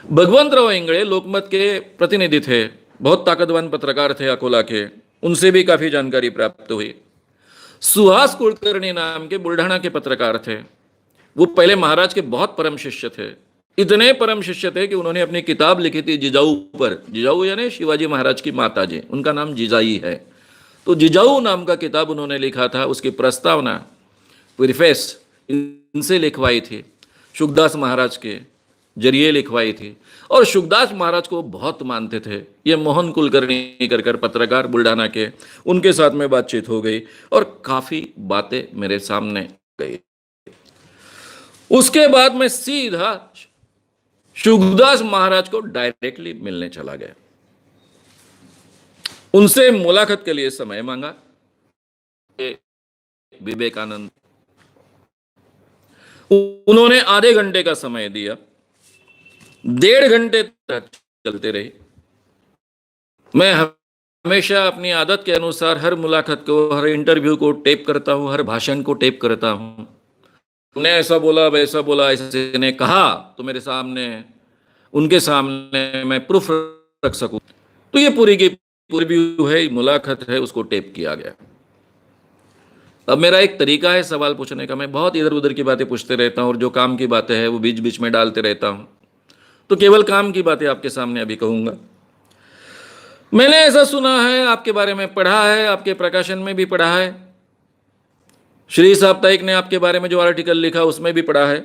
भगवंतराव इंगड़े लोकमत के प्रतिनिधि थे, बहुत ताकतवान पत्रकार थे अकोला के, उनसे भी काफी जानकारी प्राप्त हुई। सुहास कुलकर्णी नाम के बुल्ढाना के पत्रकार थे, वो पहले महाराज के बहुत परम शिष्य थे। इतने परम शिष्य थे कि उन्होंने अपनी किताब लिखी थी जिजाऊ पर। जिजाऊ यानी शिवाजी महाराज की माता जी, उनका नाम जिजाई है। तो जिजाऊ नाम का किताब उन्होंने लिखा था। उसकी प्रस्तावना, प्रीफेस इनसे लिखवाई थी, शुकदास महाराज के जरिए लिखवाई थी। और शुकदास महाराज को बहुत मानते थे। ये मोहन कुलकर्णी कर पत्रकार बुल्ढाना के, उनके साथ में बातचीत हो गई और काफी बातें मेरे सामने गई। उसके बाद मैं सीधा शुकदास महाराज को डायरेक्टली मिलने चला गया। उनसे मुलाकात के लिए समय मांगा। विवेकानंद, उन्होंने आधे घंटे का समय दिया, 1.5 घंटे तक चलते रहे। मैं हमेशा अपनी आदत के अनुसार हर मुलाकात को, हर इंटरव्यू को टेप करता हूं, हर भाषण को टेप करता हूं। उन्हें ऐसा बोला, वैसा बोला, ऐसे ने कहा तो मेरे सामने, उनके सामने मैं प्रूफ रख सकूं। तो ये पूरी की पूरी है, मुलाकात है, उसको टेप किया गया। अब मेरा एक तरीका है सवाल पूछने का, मैं बहुत इधर उधर की बातें पूछते रहता हूं और जो काम की बातें हैं वो बीच बीच में डालते रहता हूं। तो केवल काम की बातें आपके सामने अभी कहूंगा। मैंने ऐसा सुना है, आपके बारे में पढ़ा है, आपके प्रकाशन में भी पढ़ा है, श्री साप्ताहिक ने आपके बारे में जो आर्टिकल लिखा उसमें भी पढ़ा है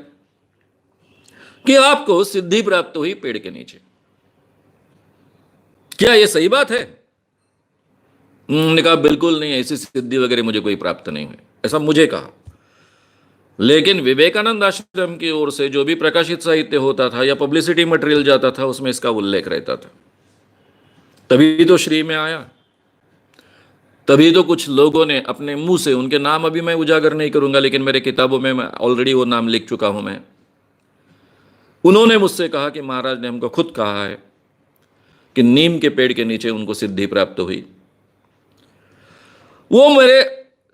कि आपको सिद्धि प्राप्त हुई पेड़ के नीचे। क्या यह सही बात है? उन्होंने कहा बिल्कुल नहीं, ऐसी सिद्धि वगैरह मुझे कोई प्राप्त नहीं हुई, ऐसा मुझे कहा। लेकिन विवेकानंद आश्रम की ओर से जो भी प्रकाशित साहित्य होता था या पब्लिसिटी मटेरियल जाता था उसमें इसका उल्लेख रहता था। तभी तो श्री में आया, तभी तो कुछ लोगों ने अपने मुंह से, उनके नाम अभी मैं उजागर नहीं करूंगा लेकिन मेरे किताबों में मैं ऑलरेडी वो नाम लिख चुका हूं मैं, उन्होंने मुझसे कहा कि महाराज ने हमको खुद कहा है कि नीम के पेड़ के नीचे उनको सिद्धि प्राप्त हुई। वो मेरे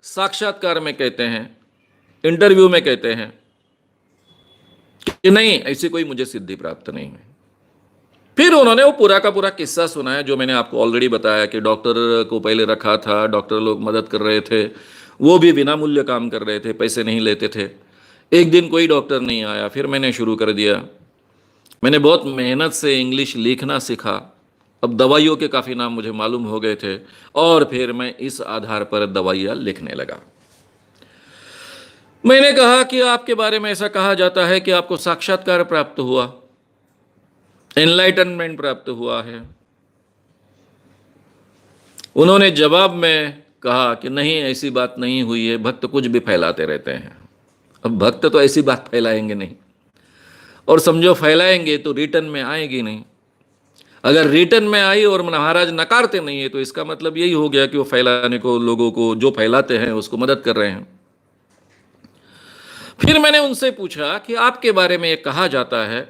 साक्षात्कार में कहते हैं, इंटरव्यू में कहते हैं कि नहीं, ऐसी कोई मुझे सिद्धि प्राप्त नहीं है। फिर उन्होंने वो पूरा का पूरा किस्सा सुनाया जो मैंने आपको ऑलरेडी बताया कि डॉक्टर को पहले रखा था, डॉक्टर लोग मदद कर रहे थे, वो भी बिना मूल्य काम कर रहे थे, पैसे नहीं लेते थे। एक दिन कोई डॉक्टर नहीं आया, फिर मैंने शुरू कर दिया। मैंने बहुत मेहनत से इंग्लिश लिखना सीखा, अब दवाइयों के काफ़ी नाम मुझे मालूम हो गए थे और फिर मैं इस आधार पर दवाइयाँ लिखने लगा। मैंने कहा कि आपके बारे में ऐसा कहा जाता है कि आपको साक्षात्कार प्राप्त हुआ, एनलाइटनमेंट प्राप्त हुआ है। उन्होंने जवाब में कहा कि नहीं, ऐसी बात नहीं हुई है, भक्त कुछ भी फैलाते रहते हैं। अब भक्त तो ऐसी बात फैलाएंगे नहीं, और समझो फैलाएंगे तो रिटर्न में आएगी नहीं। अगर रिटर्न में आई और महाराज नकारते नहीं है तो इसका मतलब यही हो गया कि वो फैलाने को, लोगों को जो फैलाते हैं उसको मदद कर रहे हैं। फिर मैंने उनसे पूछा कि आपके बारे में ये कहा जाता है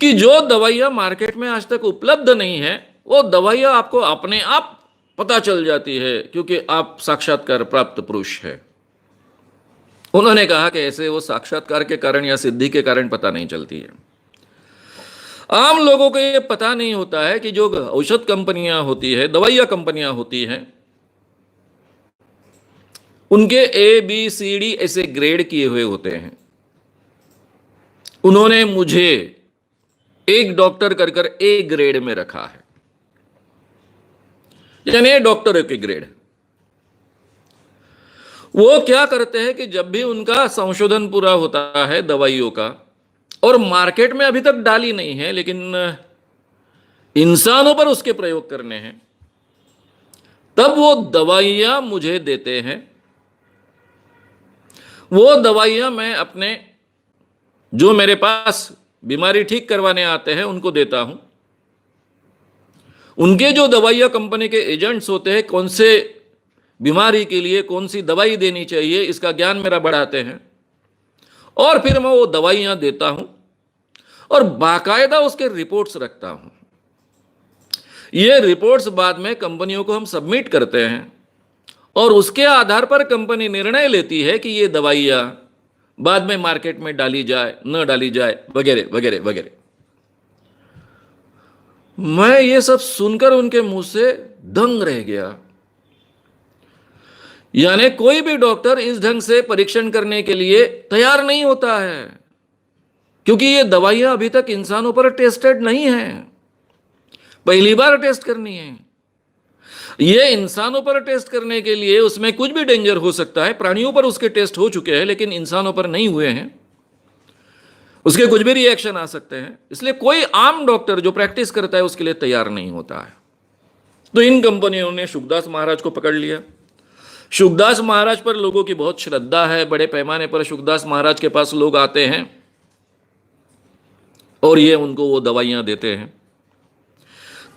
कि जो दवाइयां मार्केट में आज तक उपलब्ध नहीं है वो दवाइयां आपको अपने आप पता चल जाती है क्योंकि आप साक्षात्कार प्राप्त पुरुष है। उन्होंने कहा कि ऐसे वो साक्षात्कार के कारण या सिद्धि के कारण पता नहीं चलती है। आम लोगों को ये पता नहीं होता है कि जो औषध कंपनियां होती है, दवाइयां कंपनियां होती हैं, उनके ABCD ऐसे ग्रेड किए हुए होते हैं। उन्होंने मुझे एक डॉक्टर कर कर A ग्रेड में रखा है, यानी डॉक्टर के ग्रेड। वो क्या करते हैं कि जब भी उनका संशोधन पूरा होता है दवाइयों का, और मार्केट में अभी तक डाली नहीं है लेकिन इंसानों पर उसके प्रयोग करने हैं, तब वो दवाइयां मुझे देते हैं। वो दवाइयां मैं अपने, जो मेरे पास बीमारी ठीक करवाने आते हैं उनको देता हूं। उनके जो दवाइयां कंपनी के एजेंट्स होते हैं, कौन से बीमारी के लिए कौन सी दवाई देनी चाहिए इसका ज्ञान मेरा बढ़ाते हैं, और फिर मैं वो दवाइयां देता हूं और बाकायदा उसके रिपोर्ट्स रखता हूं। ये रिपोर्ट्स बाद में कंपनियों को हम सबमिट करते हैं और उसके आधार पर कंपनी निर्णय लेती है कि ये दवाइयां बाद में मार्केट में डाली जाए न डाली जाए, वगैरह वगैरह वगैरह। मैं ये सब सुनकर उनके मुंह से दंग रह गया। यानी कोई भी डॉक्टर इस ढंग से परीक्षण करने के लिए तैयार नहीं होता है, क्योंकि ये दवाइयां अभी तक इंसानों पर टेस्टेड नहीं है, पहली बार टेस्ट करनी है। ये इंसानों पर टेस्ट करने के लिए उसमें कुछ भी डेंजर हो सकता है। प्राणियों पर उसके टेस्ट हो चुके हैं लेकिन इंसानों पर नहीं हुए हैं, उसके कुछ भी रिएक्शन आ सकते हैं। इसलिए कोई आम डॉक्टर जो प्रैक्टिस करता है उसके लिए तैयार नहीं होता है। तो इन कंपनियों ने शुकदास महाराज को पकड़ लिया। शुकदास महाराज पर लोगों की बहुत श्रद्धा है, बड़े पैमाने पर शुकदास महाराज के पास लोग आते हैं और ये उनको वो दवाइयां देते हैं।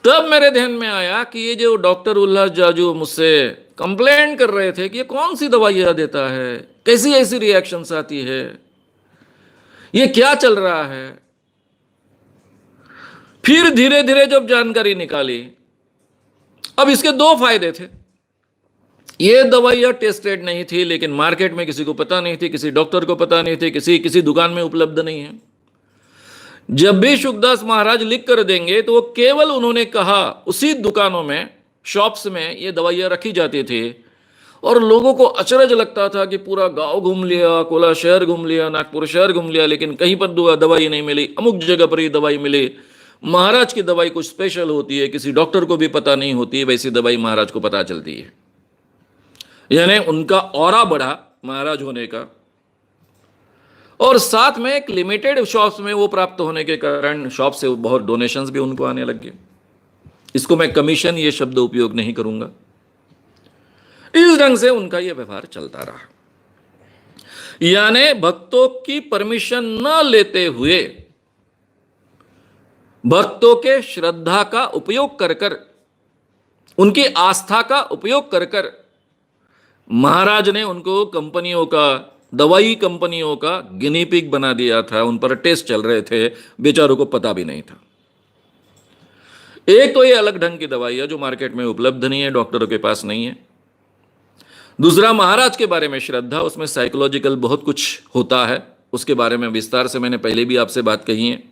तब मेरे ध्यान में आया कि ये जो डॉक्टर उल्लास जाजू मुझसे कंप्लेंट कर रहे थे कि ये कौन सी दवाइयां देता है, कैसी ऐसी रिएक्शंस आती है, ये क्या चल रहा है। फिर धीरे धीरे जब जानकारी निकाली, अब इसके दो फायदे थे। ये दवाइयां टेस्टेड नहीं थी लेकिन मार्केट में किसी को पता नहीं थी, किसी डॉक्टर को पता नहीं थी, किसी दुकान में उपलब्ध नहीं है। जब भी शुकदास महाराज लिख कर देंगे तो वो केवल उन्होंने कहा उसी दुकानों में, शॉप्स में ये दवाइयां रखी जाती थी और लोगों को अचरज लगता था कि पूरा गांव घूम लिया, कोला शहर घूम लिया, नागपुर शहर घूम लिया, लेकिन कहीं पर दवाई नहीं मिली। अमुक जगह पर ही दवाई मिली। महाराज की दवाई कुछ स्पेशल होती है, किसी डॉक्टर को भी पता नहीं होती है, वैसी दवाई महाराज को पता चलती है। यानी उनका ऑरा बढ़ा महाराज होने का, और साथ में एक लिमिटेड शॉप्स में वो प्राप्त होने के कारण शॉप से बहुत डोनेशंस भी उनको आने लग गए। इसको मैं कमीशन ये शब्द उपयोग नहीं करूंगा। इस ढंग से उनका ये व्यवहार चलता रहा। यानी भक्तों की परमिशन न लेते हुए भक्तों के श्रद्धा का उपयोग कर कर, उनकी आस्था का उपयोग कर कर महाराज ने उनको कंपनियों का, दवाई कंपनियों का गिनी पिग बना दिया था। उन पर टेस्ट चल रहे थे, बेचारों को पता भी नहीं था। एक तो ये अलग ढंग की दवाई है जो मार्केट में उपलब्ध नहीं है, डॉक्टरों के पास नहीं है। दूसरा, महाराज के बारे में श्रद्धा, उसमें साइकोलॉजिकल बहुत कुछ होता है, उसके बारे में विस्तार से मैंने पहले भी आपसे बात कही है।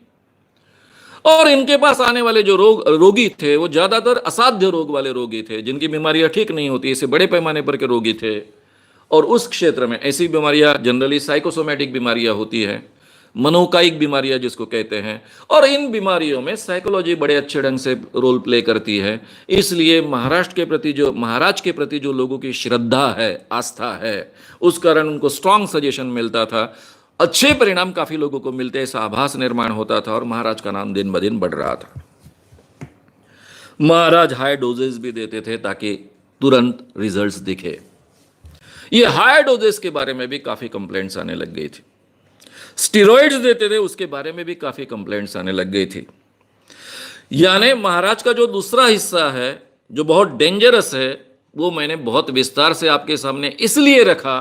और इनके पास आने वाले जो रोगी थे वो ज्यादातर असाध्य रोग वाले रोगी थे, जिनकी बीमारियां ठीक नहीं होती, इसे बड़े पैमाने पर के रोगी थे। और उस क्षेत्र में ऐसी बीमारियां जनरली साइकोसोमैटिक बीमारियां होती है, मनोकायिक बीमारियां जिसको कहते हैं। और इन बीमारियों में साइकोलॉजी बड़े अच्छे ढंग से रोल प्ले करती है। इसलिए महाराज के प्रति जो लोगों की श्रद्धा है, आस्था है, उस कारण उनको स्ट्रांग सजेशन मिलता था, अच्छे परिणाम काफी लोगों को मिलते, ऐसा आभास निर्माण होता था और महाराज का नाम दिन ब दिन बढ़ रहा था। महाराज हाई डोजेस भी देते थे ताकि तुरंत रिजल्ट्स दिखे। ये हाई डोजेस के बारे में भी काफी कंप्लेंट्स आने लग गई थी। स्टेरॉइड्स देते थे, उसके बारे में भी काफी कंप्लेंट्स आने लग गई थी। यानी महाराज का जो दूसरा हिस्सा है जो बहुत डेंजरस है, वो मैंने बहुत विस्तार से आपके सामने इसलिए रखा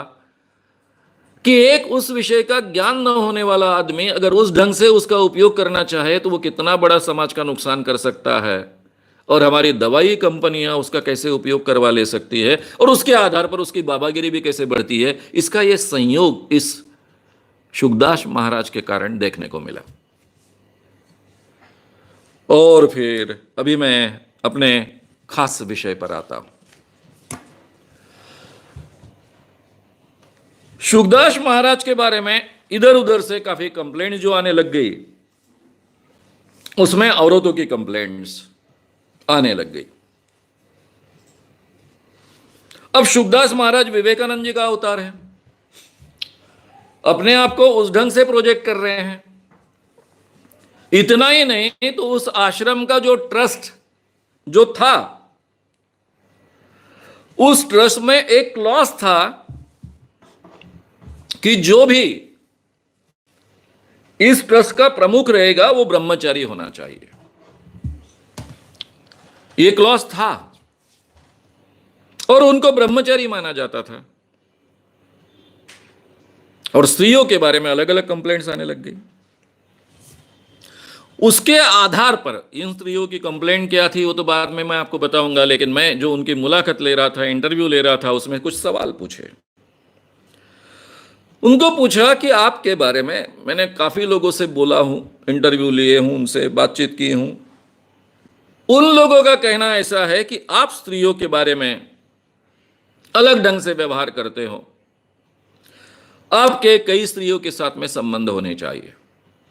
कि एक उस विषय का ज्ञान न होने वाला आदमी अगर उस ढंग से उसका उपयोग करना चाहे तो वो कितना बड़ा समाज का नुकसान कर सकता है, और हमारी दवाई कंपनियां उसका कैसे उपयोग करवा ले सकती है, और उसके आधार पर उसकी बाबागिरी भी कैसे बढ़ती है। इसका यह संयोग इस शुकदास महाराज के कारण देखने को मिला। और फिर अभी मैं अपने खास विषय पर आता हूं। शुकदास महाराज के बारे में इधर उधर से काफी कंप्लेंट जो आने लग गई, उसमें औरतों की कंप्लेंट्स आने लग गई। अब शुकदास महाराज विवेकानंद जी का अवतार है, अपने आप को उस ढंग से प्रोजेक्ट कर रहे हैं। इतना ही नहीं तो उस आश्रम का जो ट्रस्ट जो था, उस ट्रस्ट में एक क्लॉज था कि जो भी इस ट्रस्ट का प्रमुख रहेगा वो ब्रह्मचारी होना चाहिए। ये क्लॉज था और उनको ब्रह्मचारी माना जाता था। और स्त्रियों के बारे में अलग अलग कंप्लेंट्स आने लग गई। उसके आधार पर इन स्त्रियों की कंप्लेंट क्या थी वो तो बाद में मैं आपको बताऊंगा, लेकिन मैं जो उनकी मुलाकात ले रहा था, इंटरव्यू ले रहा था, उसमें कुछ सवाल पूछे। उनको पूछा कि आपके बारे में, मैंने काफी लोगों से बोला हूं, इंटरव्यू लिए हूं, उनसे बातचीत की हूं, उन लोगों का कहना ऐसा है कि आप स्त्रियों के बारे में अलग ढंग से व्यवहार करते हो, आपके कई स्त्रियों के साथ में संबंध होने चाहिए।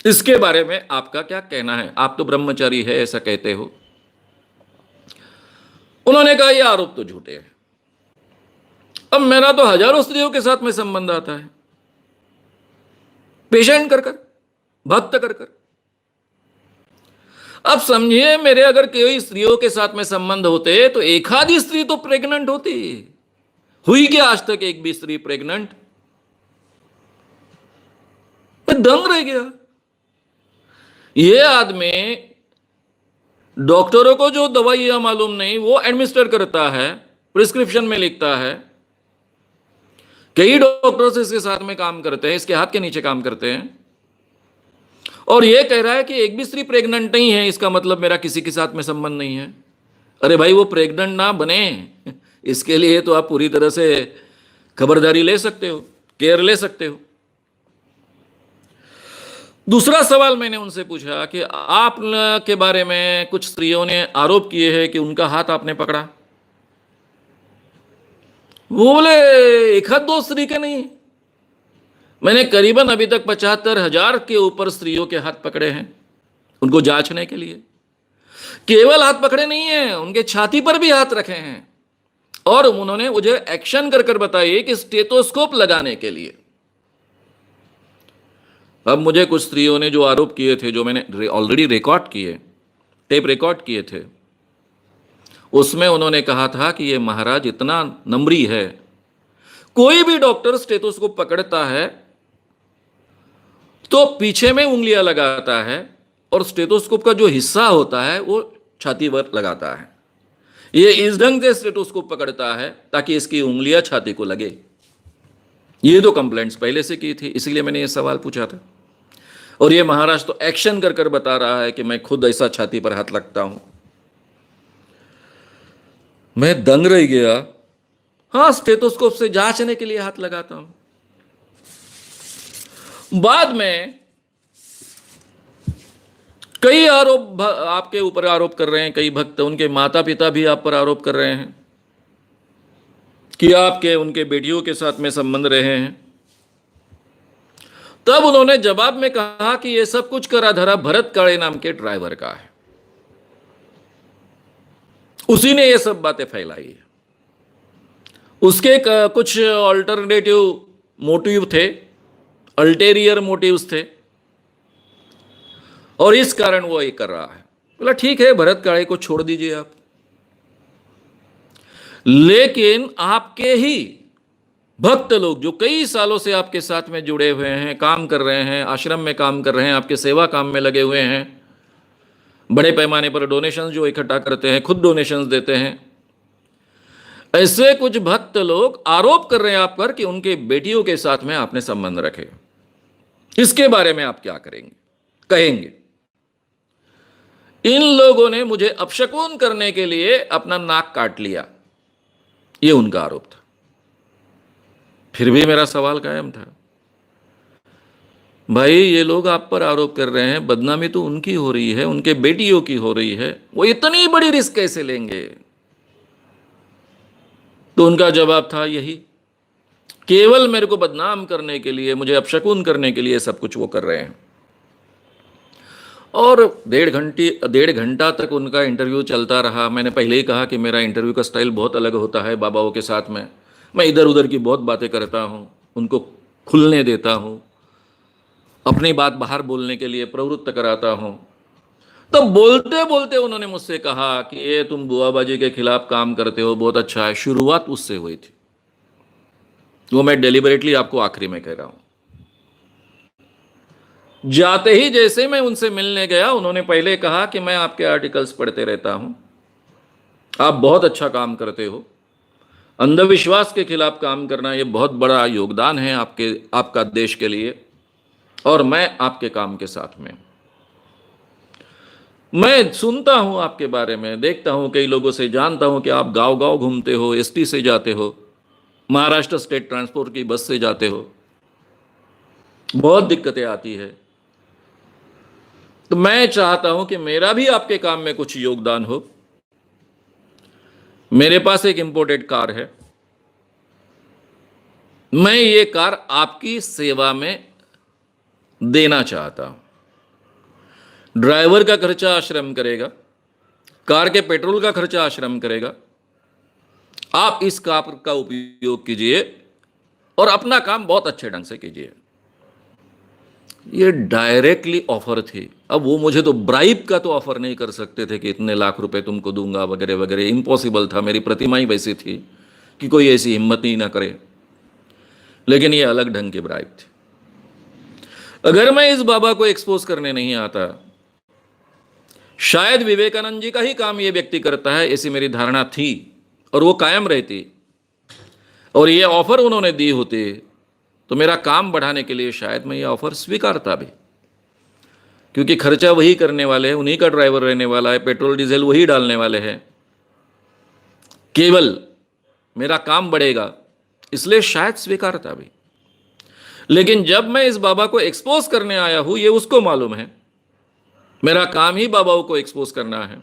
इसके बारे में आपका क्या कहना है? आप तो ब्रह्मचारी है ऐसा कहते हो। उन्होंने कहा यह आरोप तो झूठे हैं। अब मेरा तो हजारों स्त्रियों के साथ में संबंध आता है, पेशेंट कर कर, भक्त कर कर। अब समझिए, मेरे अगर कई स्त्रियों के साथ में संबंध होते तो एक आधी स्त्री तो प्रेग्नेंट होती। हुई क्या आज तक एक भी स्त्री प्रेग्नेंट? मैं दंग रह गया। ये आदमी डॉक्टरों को जो दवाइयां मालूम नहीं वो एडमिनिस्टर करता है, प्रिस्क्रिप्शन में लिखता है। कई डॉक्टर्स इसके साथ में काम करते हैं, इसके हाथ के नीचे काम करते हैं, और ये कह रहा है कि एक भी स्त्री प्रेग्नेंट नहीं है, इसका मतलब मेरा किसी के साथ में संबंध नहीं है। अरे भाई, वो प्रेग्नेंट ना बने इसके लिए तो आप पूरी तरह से खबरदारी ले सकते हो, केयर ले सकते हो। दूसरा सवाल मैंने उनसे पूछा कि आप के बारे में कुछ स्त्रियों ने आरोप किए हैं कि उनका हाथ आपने पकड़ा। वो बोले एक हाथ दो स्त्री के नहीं, मैंने करीबन अभी तक 75,000 के ऊपर स्त्रियों के हाथ पकड़े हैं उनको जांचने के लिए। केवल हाथ पकड़े नहीं है, उनके छाती पर भी हाथ रखे हैं, और उन्होंने मुझे एक्शन कर कर बताई कि स्टेथोस्कोप लगाने के लिए। अब मुझे कुछ स्त्रियों ने जो आरोप किए थे, जो मैंने ऑलरेडी रिकॉर्ड किए, टेप रिकॉर्ड किए थे, उसमें उन्होंने कहा था कि ये महाराज इतना नम्री है, कोई भी डॉक्टर स्टेथोस्कोप पकड़ता है तो पीछे में उंगलियां लगाता है और स्टेथोस्कोप का जो हिस्सा होता है वो छाती पर लगाता है। ये इस ढंग से स्टेथोस्कोप पकड़ता है ताकि इसकी उंगलियां छाती को लगे। ये तो कंप्लेंट्स पहले से की थी, इसीलिए मैंने ये सवाल पूछा था। और ये महाराष्ट्र तो एक्शन कर कर बता रहा है कि मैं खुद ऐसा छाती पर हाथ लगता हूं। मैं दंग रह गया। हाँ, स्टेथोस्कोप से जांचने के लिए हाथ लगाता हूं। बाद में कई आरोप आपके ऊपर आरोप कर रहे हैं, कई भक्त, उनके माता पिता भी आप पर आरोप कर रहे हैं कि आपके उनके बेटियों के साथ में संबंध रहे हैं। तब उन्होंने जवाब में कहा कि यह सब कुछ करा धरा भरत काळे नाम के ड्राइवर का है, उसी ने यह सब बातें फैलाई है। उसके कुछ ऑल्टरनेटिव मोटिव थे, अल्टेरियर मोटिव्स थे, और इस कारण वो ये कर रहा है। बोला ठीक है, भरत काळे को छोड़ दीजिए आप, लेकिन आपके ही भक्त लोग जो कई सालों से आपके साथ में जुड़े हुए हैं, काम कर रहे हैं, आश्रम में काम कर रहे हैं, आपके सेवा काम में लगे हुए हैं, बड़े पैमाने पर डोनेशंस जो इकट्ठा करते हैं, खुद डोनेशंस देते हैं, ऐसे कुछ भक्त लोग आरोप कर रहे हैं आप पर कि उनके बेटियों के साथ में आपने संबंध रखे। इसके बारे में आप क्या करेंगे, कहेंगे? इन लोगों ने मुझे अपशकुन करने के लिए अपना नाक काट लिया, यह उनका आरोप था। फिर भी मेरा सवाल कायम था, भाई ये लोग आप पर आरोप कर रहे हैं, बदनामी तो उनकी हो रही है, उनके बेटियों की हो रही है, वो इतनी बड़ी रिस्क कैसे लेंगे? तो उनका जवाब था यही, केवल मेरे को बदनाम करने के लिए, मुझे अपशकुन करने के लिए सब कुछ वो कर रहे हैं। और डेढ़ घंटा तक उनका इंटरव्यू चलता रहा। मैंने पहले ही कहा कि मेरा इंटरव्यू का स्टाइल बहुत अलग होता है बाबाओं के साथ में। मैं इधर उधर की बहुत बातें करता हूँ, उनको खुलने देता हूँ, अपनी बात बाहर बोलने के लिए प्रवृत्त कराता हूँ। तो बोलते बोलते उन्होंने मुझसे कहा कि ये तुम बुआबाजी के खिलाफ काम करते हो, बहुत अच्छा है। शुरुआत उससे हुई थी, वो मैं डेलिबरेटली आपको आखिरी में कह रहा हूं। जाते ही जैसे मैं उनसे मिलने गया, उन्होंने पहले कहा कि मैं आपके आर्टिकल्स पढ़ते रहता हूं, आप बहुत अच्छा काम करते हो, अंधविश्वास के खिलाफ काम करना ये बहुत बड़ा योगदान है आपका देश के लिए, और मैं आपके काम के साथ में, मैं सुनता हूं आपके बारे में, देखता हूं, कई लोगों से जानता हूं कि आप गांव गांव घूमते हो, एसटी से जाते हो, महाराष्ट्र स्टेट ट्रांसपोर्ट की बस से जाते हो, बहुत दिक्कतें आती है। तो मैं चाहता हूं कि मेरा भी आपके काम में कुछ योगदान हो। मेरे पास एक इंपोर्टेड कार है, मैं ये कार आपकी सेवा में देना चाहता हूं। ड्राइवर का खर्चा आश्रम करेगा, कार के पेट्रोल का खर्चा आश्रम करेगा। आप इस कार का उपयोग कीजिए और अपना काम बहुत अच्छे ढंग से कीजिए। ये डायरेक्टली ऑफर थी। अब वो मुझे तो ब्राइब का तो ऑफर नहीं कर सकते थे कि इतने लाख रुपए तुमको दूंगा वगैरह वगैरह, इम्पॉसिबल था। मेरी प्रतिमा ही वैसी थी कि कोई ऐसी हिम्मत ही ना करे। लेकिन ये अलग ढंग की ब्राइब थी। अगर मैं इस बाबा को एक्सपोज करने नहीं आता, शायद विवेकानंद जी का ही काम ये व्यक्ति करता है, ऐसी मेरी धारणा थी, और वो कायम रहती, और ये ऑफर उन्होंने दी होती तो मेरा काम बढ़ाने के लिए शायद मैं ये ऑफर स्वीकारता भी, क्योंकि खर्चा वही करने वाले हैं, उन्हीं का ड्राइवर रहने वाला है, पेट्रोल डीजल वही डालने वाले हैं, केवल मेरा काम बढ़ेगा, इसलिए शायद स्वीकारता भी। लेकिन जब मैं इस बाबा को एक्सपोज करने आया हूं, ये उसको मालूम है मेरा काम ही बाबाओं को एक्सपोज करना है,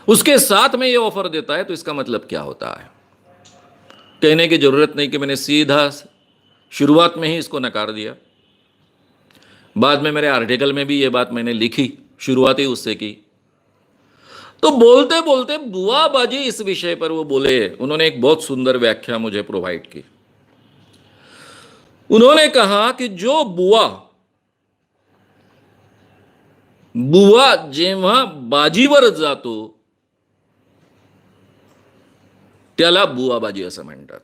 उसके साथ में ये ऑफर देता है, तो इसका मतलब क्या होता है? कहने की जरूरत नहीं कि मैंने सीधा शुरुआत में ही इसको नकार दिया। बाद में मेरे आर्टिकल में भी ये बात मैंने लिखी, शुरुआत ही उससे की। तो बोलते बोलते बुआबाजी इस विषय पर वो बोले, उन्होंने एक बहुत सुंदर व्याख्या मुझे प्रोवाइड की। उन्होंने कहा कि जो बुवा जेव्हा बाजीवर जातो त्याला बुवाबाजी असं म्हणतात।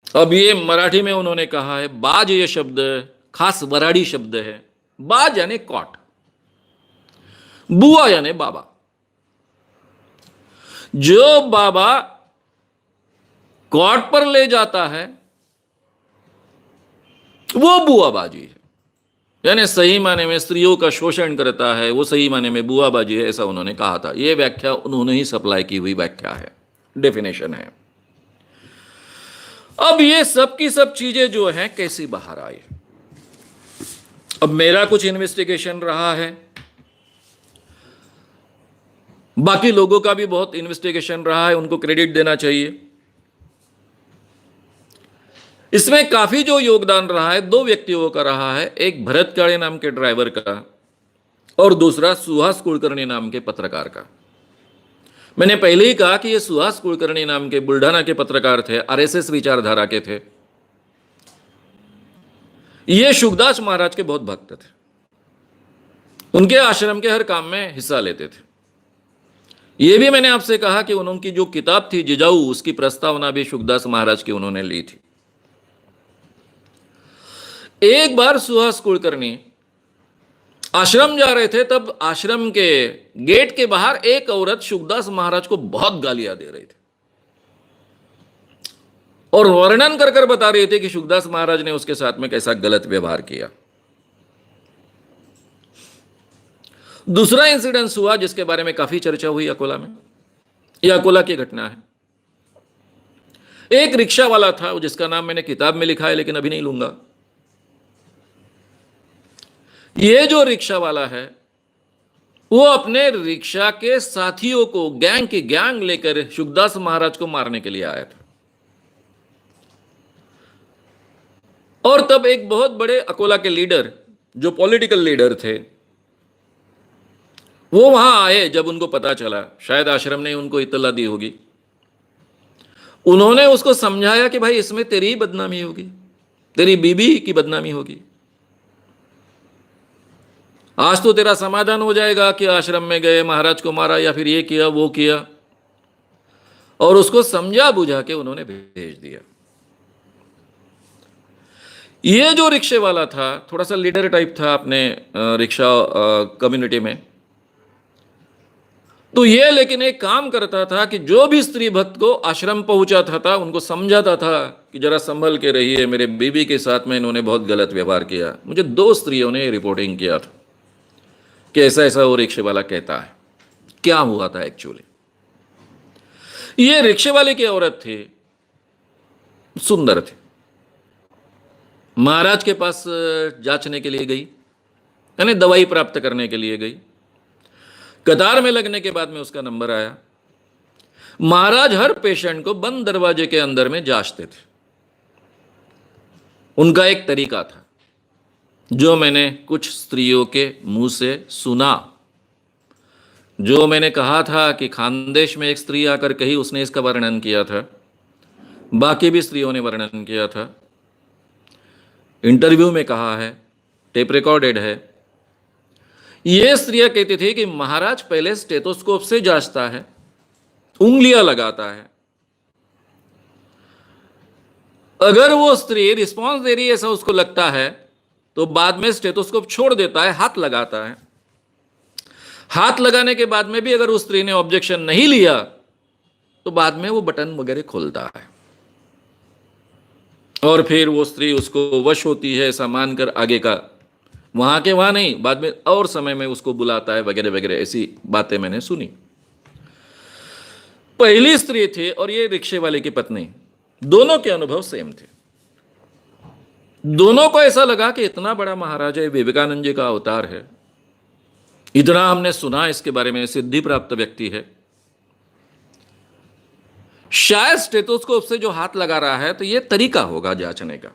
अब ये मराठी में उन्होंने कहा है, बाज ये शब्द खास वराडी शब्द है। बाज यानी कॉट, बुआ यानी बाबा। जो बाबा कॉट पर ले जाता है वो बुआबाजी है, यानी सही माने में स्त्रियों का शोषण करता है, वो सही माने में बुआबाजी है, ऐसा उन्होंने कहा था। यह व्याख्या उन्होंने ही सप्लाई की हुई व्याख्या है, डेफिनेशन है। अब ये सब की सब चीजें जो हैं कैसी बाहर आई? अब मेरा कुछ इन्वेस्टिगेशन रहा है, बाकी लोगों का भी बहुत इन्वेस्टिगेशन रहा है, उनको क्रेडिट देना चाहिए। इसमें काफी जो योगदान रहा है दो व्यक्तियों का रहा है, एक भरत काळे नाम के ड्राइवर का और दूसरा सुहास कुलकर्णी नाम के पत्रकार का। मैंने पहले ही कहा कि ये सुहास कुलकर्णी नाम के बुल्ढाना के पत्रकार थे, आरएसएस विचारधारा के थे। ये शुकदास महाराज के बहुत भक्त थे, उनके आश्रम के हर काम में हिस्सा लेते थे। यह भी मैंने आपसे कहा कि उनकी जो किताब थी जिजाऊ, उसकी प्रस्तावना भी शुकदास महाराज की उन्होंने ली थी। एक बार सुहास कुलकर्णी आश्रम जा रहे थे, तब आश्रम के गेट के बाहर एक औरत शुकदास महाराज को बहुत गालियां दे रही थी और वर्णन कर कर बता रहे थे कि शुकदास महाराज ने उसके साथ में कैसा गलत व्यवहार किया। दूसरा इंसिडेंस हुआ जिसके बारे में काफी चर्चा हुई अकोला में। यह अकोला की घटना है। एक रिक्शा वाला था जिसका नाम मैंने किताब में लिखा है लेकिन अभी नहीं लूंगा। यह जो रिक्शा वाला है वो अपने रिक्शा के साथियों को गैंग की गैंग लेकर शुकदास महाराज को मारने के लिए आया था। और तब एक बहुत बड़े अकोला के लीडर, जो पॉलिटिकल लीडर थे, वो वहां आए। जब उनको पता चला, शायद आश्रम ने उनको इत्तला दी होगी, उन्होंने उसको समझाया कि भाई इसमें तेरी ही बदनामी होगी, तेरी बीबी की बदनामी होगी। आज तो तेरा समाधान हो जाएगा कि आश्रम में गए, महाराज को मारा या फिर ये किया वो किया। और उसको समझा बुझा के उन्होंने भेज दिया। ये जो रिक्शे वाला था थोड़ा सा लीडर टाइप था अपने रिक्शा कम्युनिटी में। तो ये लेकिन एक काम करता था कि जो भी स्त्री भक्त को आश्रम पहुंचाता था उनको समझाता था कि जरा संभल के रहिए, मेरे बीबी के साथ में इन्होंने बहुत गलत व्यवहार किया। मुझे दो स्त्रियों ने रिपोर्टिंग किया था कि ऐसा ऐसा वो रिक्शे वाला कहता है। क्या हुआ था एक्चुअली? ये रिक्शे वाले की औरत थी, सुंदर थी, महाराज के पास जांचने के लिए गई, यानी दवाई प्राप्त करने के लिए गई। कतार में लगने के बाद में उसका नंबर आया। महाराज हर पेशेंट को बंद दरवाजे के अंदर में जांचते थे। उनका एक तरीका था जो मैंने कुछ स्त्रियों के मुंह से सुना। जो मैंने कहा था कि खानदेश में एक स्त्री आकर कही, उसने इसका वर्णन किया था, बाकी भी स्त्रियों ने वर्णन किया था, इंटरव्यू में कहा है, टेप रिकॉर्डेड है। ये स्त्रियां कहती थी कि महाराज पहले स्टेथोस्कोप से जांचता है, उंगलियां लगाता है, अगर वो स्त्री रिस्पॉन्स दे रही है ऐसा उसको लगता है तो बाद में स्टेथोस्कोप छोड़ देता है, हाथ लगाता है। हाथ लगाने के बाद में भी अगर उस स्त्री ने ऑब्जेक्शन नहीं लिया तो बाद में वो बटन वगैरह खोलता है और फिर वो स्त्री उसको वश होती है ऐसा मानकर आगे का, वहां के वहां नहीं, बाद में और समय में उसको बुलाता है वगैरह वगैरह। ऐसी बातें मैंने सुनी। पहली स्त्री थी और ये रिक्शे वाले की पत्नी, दोनों के अनुभव सेम थे। दोनों को ऐसा लगा कि इतना बड़ा महाराज है, विवेकानंद जी का अवतार है, इतना हमने सुना इसके बारे में, सिद्धि प्राप्त व्यक्ति है, शायद स्टेथोस्कोप से जो हाथ लगा रहा है तो ये तरीका होगा जांचने का।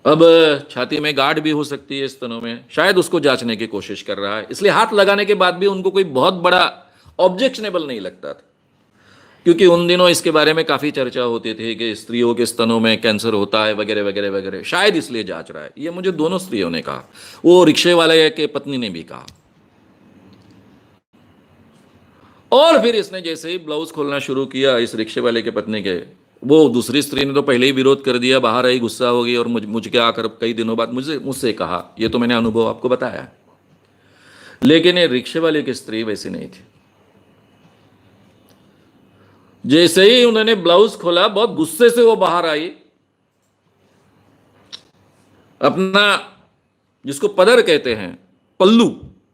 अब छाती में गांठ भी हो सकती है, स्तनों में, शायद उसको जांचने की कोशिश कर रहा है, इसलिए हाथ लगाने के बाद भी उनको कोई बहुत बड़ा ऑब्जेक्शनेबल नहीं लगता था। क्योंकि उन दिनों इसके बारे में काफी चर्चा होती थी कि स्त्रियों के स्तनों में कैंसर होता है वगैरह वगैरह वगैरह, शायद इसलिए जांच रहा है। ये मुझे दोनों स्त्रियों ने कहा, वो रिक्शे वाले के पत्नी ने भी कहा। और फिर इसने जैसे ही ब्लाउज खोलना शुरू किया इस रिक्शे वाले के पत्नी के, वो दूसरी स्त्री ने तो पहले ही विरोध कर दिया, बाहर आई, गुस्सा हो गई और मुझके आकर कई दिनों बाद मुझसे कहा। ये तो मैंने अनुभव आपको बताया। लेकिन ये रिक्शे वाले की स्त्री वैसी नहीं थी। जैसे ही उन्होंने ब्लाउज खोला, बहुत गुस्से से वो बाहर आई, अपना जिसको पदर कहते हैं, पल्लू,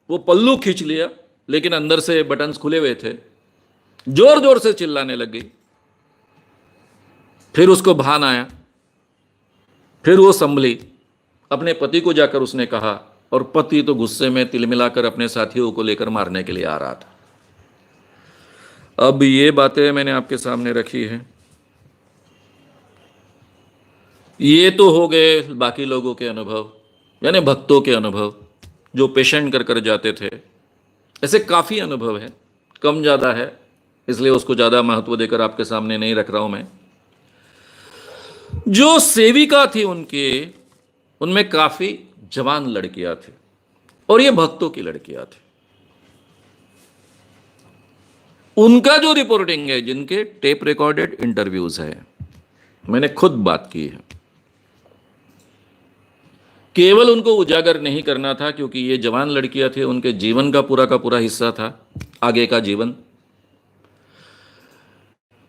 वो पल्लू खींच लिया, लेकिन अंदर से बटन्स खुले हुए थे। जोर जोर से चिल्लाने लग गई। फिर उसको भान आया, फिर वो संभली, अपने पति को जाकर उसने कहा, और पति तो गुस्से में तिलमिलाकर अपने साथियों को लेकर मारने के लिए आ रहा था। अब ये बातें मैंने आपके सामने रखी हैं। ये तो हो गए बाकी लोगों के अनुभव, यानी भक्तों के अनुभव जो पेशेंट कर कर जाते थे। ऐसे काफ़ी अनुभव है, कम ज़्यादा है, इसलिए उसको ज़्यादा महत्व देकर आपके सामने नहीं रख रहा हूं मैं। जो सेविका थी उनमें काफ़ी जवान लड़कियां थी, और ये भक्तों की लड़कियां थी। उनका जो रिपोर्टिंग है, जिनके टेप रिकॉर्डेड इंटरव्यूज है, मैंने खुद बात की है। केवल उनको उजागर नहीं करना था, क्योंकि ये जवान लड़कियां थी, उनके जीवन का पूरा हिस्सा था, आगे का जीवन।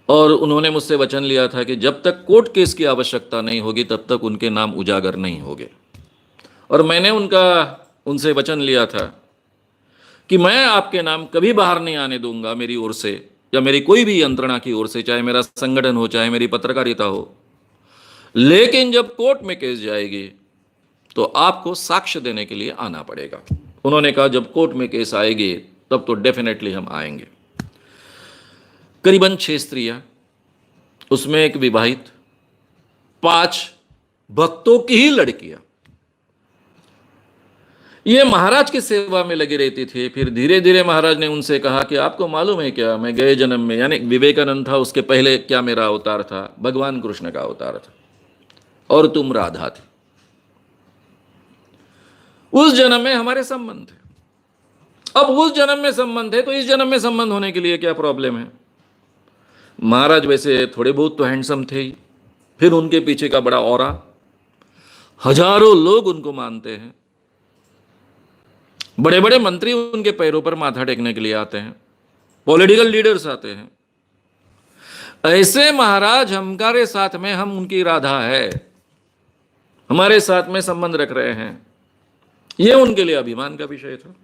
और उन्होंने मुझसे वचन लिया था कि जब तक कोर्ट केस की आवश्यकता नहीं होगी तब तक उनके नाम उजागर नहीं होंगे। और मैंने उनसे वचन लिया था कि मैं आपके नाम कभी बाहर नहीं आने दूंगा मेरी ओर से, या मेरी कोई भी यंत्रणा की ओर से, चाहे मेरा संगठन हो, चाहे मेरी पत्रकारिता हो। लेकिन जब कोर्ट में केस जाएगी तो आपको साक्ष्य देने के लिए आना पड़ेगा। उन्होंने कहा जब कोर्ट में केस आएगी तब तो डेफिनेटली हम आएंगे। करीबन 6 स्त्रियां, उसमें एक विवाहित, 5 भक्तों की ही लड़कियां, ये महाराज की सेवा में लगी रहती थी। फिर धीरे धीरे महाराज ने उनसे कहा कि आपको मालूम है क्या, मैं गए जन्म में, यानी विवेकानंद था, उसके पहले क्या मेरा अवतार था, भगवान कृष्ण का अवतार था, और तुम राधा थी। उस जन्म में हमारे संबंध थे। अब उस जन्म में संबंध है तो इस जन्म में संबंध होने के लिए क्या प्रॉब्लम है। महाराज वैसे थोड़े बहुत तो हैंडसम थे ही, फिर उनके पीछे का बड़ा ऑरा, हजारों लोग उनको मानते हैं, बड़े बड़े मंत्री उनके पैरों पर माथा टेकने के लिए आते हैं, पॉलिटिकल लीडर्स आते हैं। ऐसे महाराज हमारे साथ में, हम उनकी राधा है, हमारे साथ में संबंध रख रहे हैं, ये उनके लिए अभिमान का विषय था।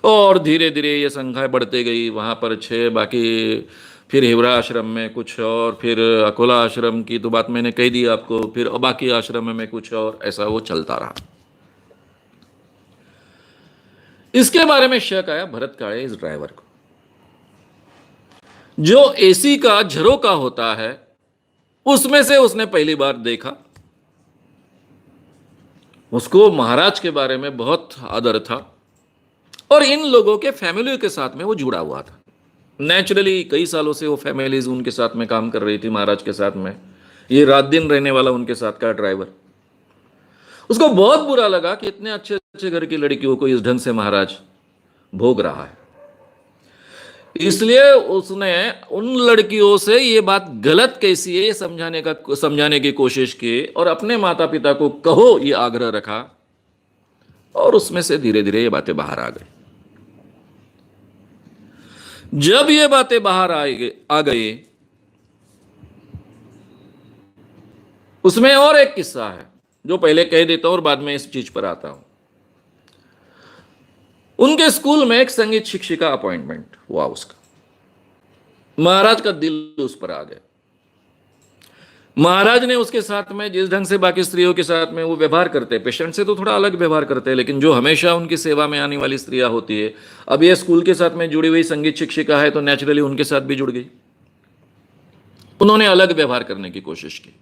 और धीरे धीरे ये संख्या बढ़ते गई, वहां पर 6, बाकी फिर हिवरा आश्रम में कुछ और, फिर अकोला आश्रम की तो बात मैंने कह दी आपको, फिर बाकी आश्रम में कुछ और, ऐसा वो चलता रहा। इसके बारे में शक आया भरत काळे इस ड्राइवर को, जो एसी का झरोका होता है उसमें से उसने पहली बार देखा। उसको महाराज के बारे में बहुत आदर था, और इन लोगों के फैमिली के साथ में वो जुड़ा हुआ था। नेचुरली कई सालों से वो फैमिलीज उनके साथ में काम कर रही थी, महाराज के साथ में। ये रात दिन रहने वाला उनके साथ का ड्राइवर, उसको बहुत बुरा लगा कि इतने अच्छे अच्छे घर की लड़कियों को इस ढंग से महाराज भोग रहा है। इसलिए उसने उन लड़कियों से ये बात गलत कैसी है ये समझाने की कोशिश की, और अपने माता पिता को कहो ये आग्रह रखा, और उसमें से धीरे धीरे ये बातें बाहर आ गई। जब ये बातें बाहर आ गई, उसमें और एक किस्सा है जो पहले कह देता हूं और बाद में इस चीज पर आता हूं। उनके स्कूल में एक संगीत शिक्षिका अपॉइंटमेंट हुआ उसका। महाराज का दिल उस पर आ गया। महाराज ने उसके साथ में जिस ढंग से बाकी स्त्रियों के साथ में वो व्यवहार करते हैं, पेशेंट से तो थोड़ा अलग व्यवहार करते हैं, लेकिन जो हमेशा उनकी सेवा में आने वाली स्त्रियां होती है, अब ये स्कूल के साथ में जुड़ी हुई संगीत शिक्षिका है तो नेचुरली उनके साथ भी जुड़ गई। उन्होंने अलग व्यवहार करने की कोशिश की।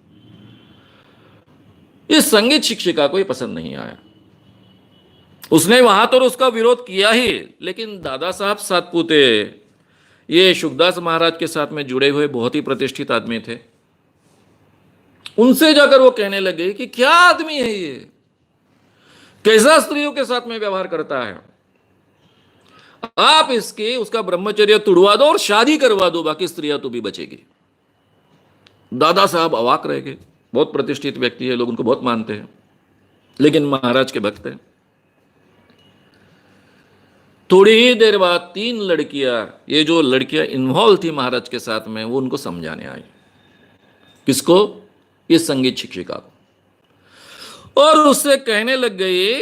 इस संगीत शिक्षिका को ये पसंद नहीं आया। उसने वहां तो उसका विरोध किया ही, लेकिन दादा साहब सातपुते, ये शुकदास महाराज के साथ में जुड़े हुए बहुत ही प्रतिष्ठित आदमी थे, उनसे जाकर वो कहने लगे कि क्या आदमी है ये, कैसा स्त्रियों के साथ में व्यवहार करता है, आप उसका ब्रह्मचर्य तुड़वा दो और शादी करवा दो, बाकी स्त्रियां तो भी बचेगी। दादा साहब अवाक रह गए, बहुत प्रतिष्ठित व्यक्ति है, लोग उनको बहुत मानते हैं, लेकिन महाराज के भक्त हैं। थोड़ी ही देर बाद 3 लड़कियां, ये जो लड़कियां इन्वॉल्व थी महाराज के साथ में, वो उनको समझाने आई। किसको? इस संगीत शिक्षिका को। और उससे कहने लग गई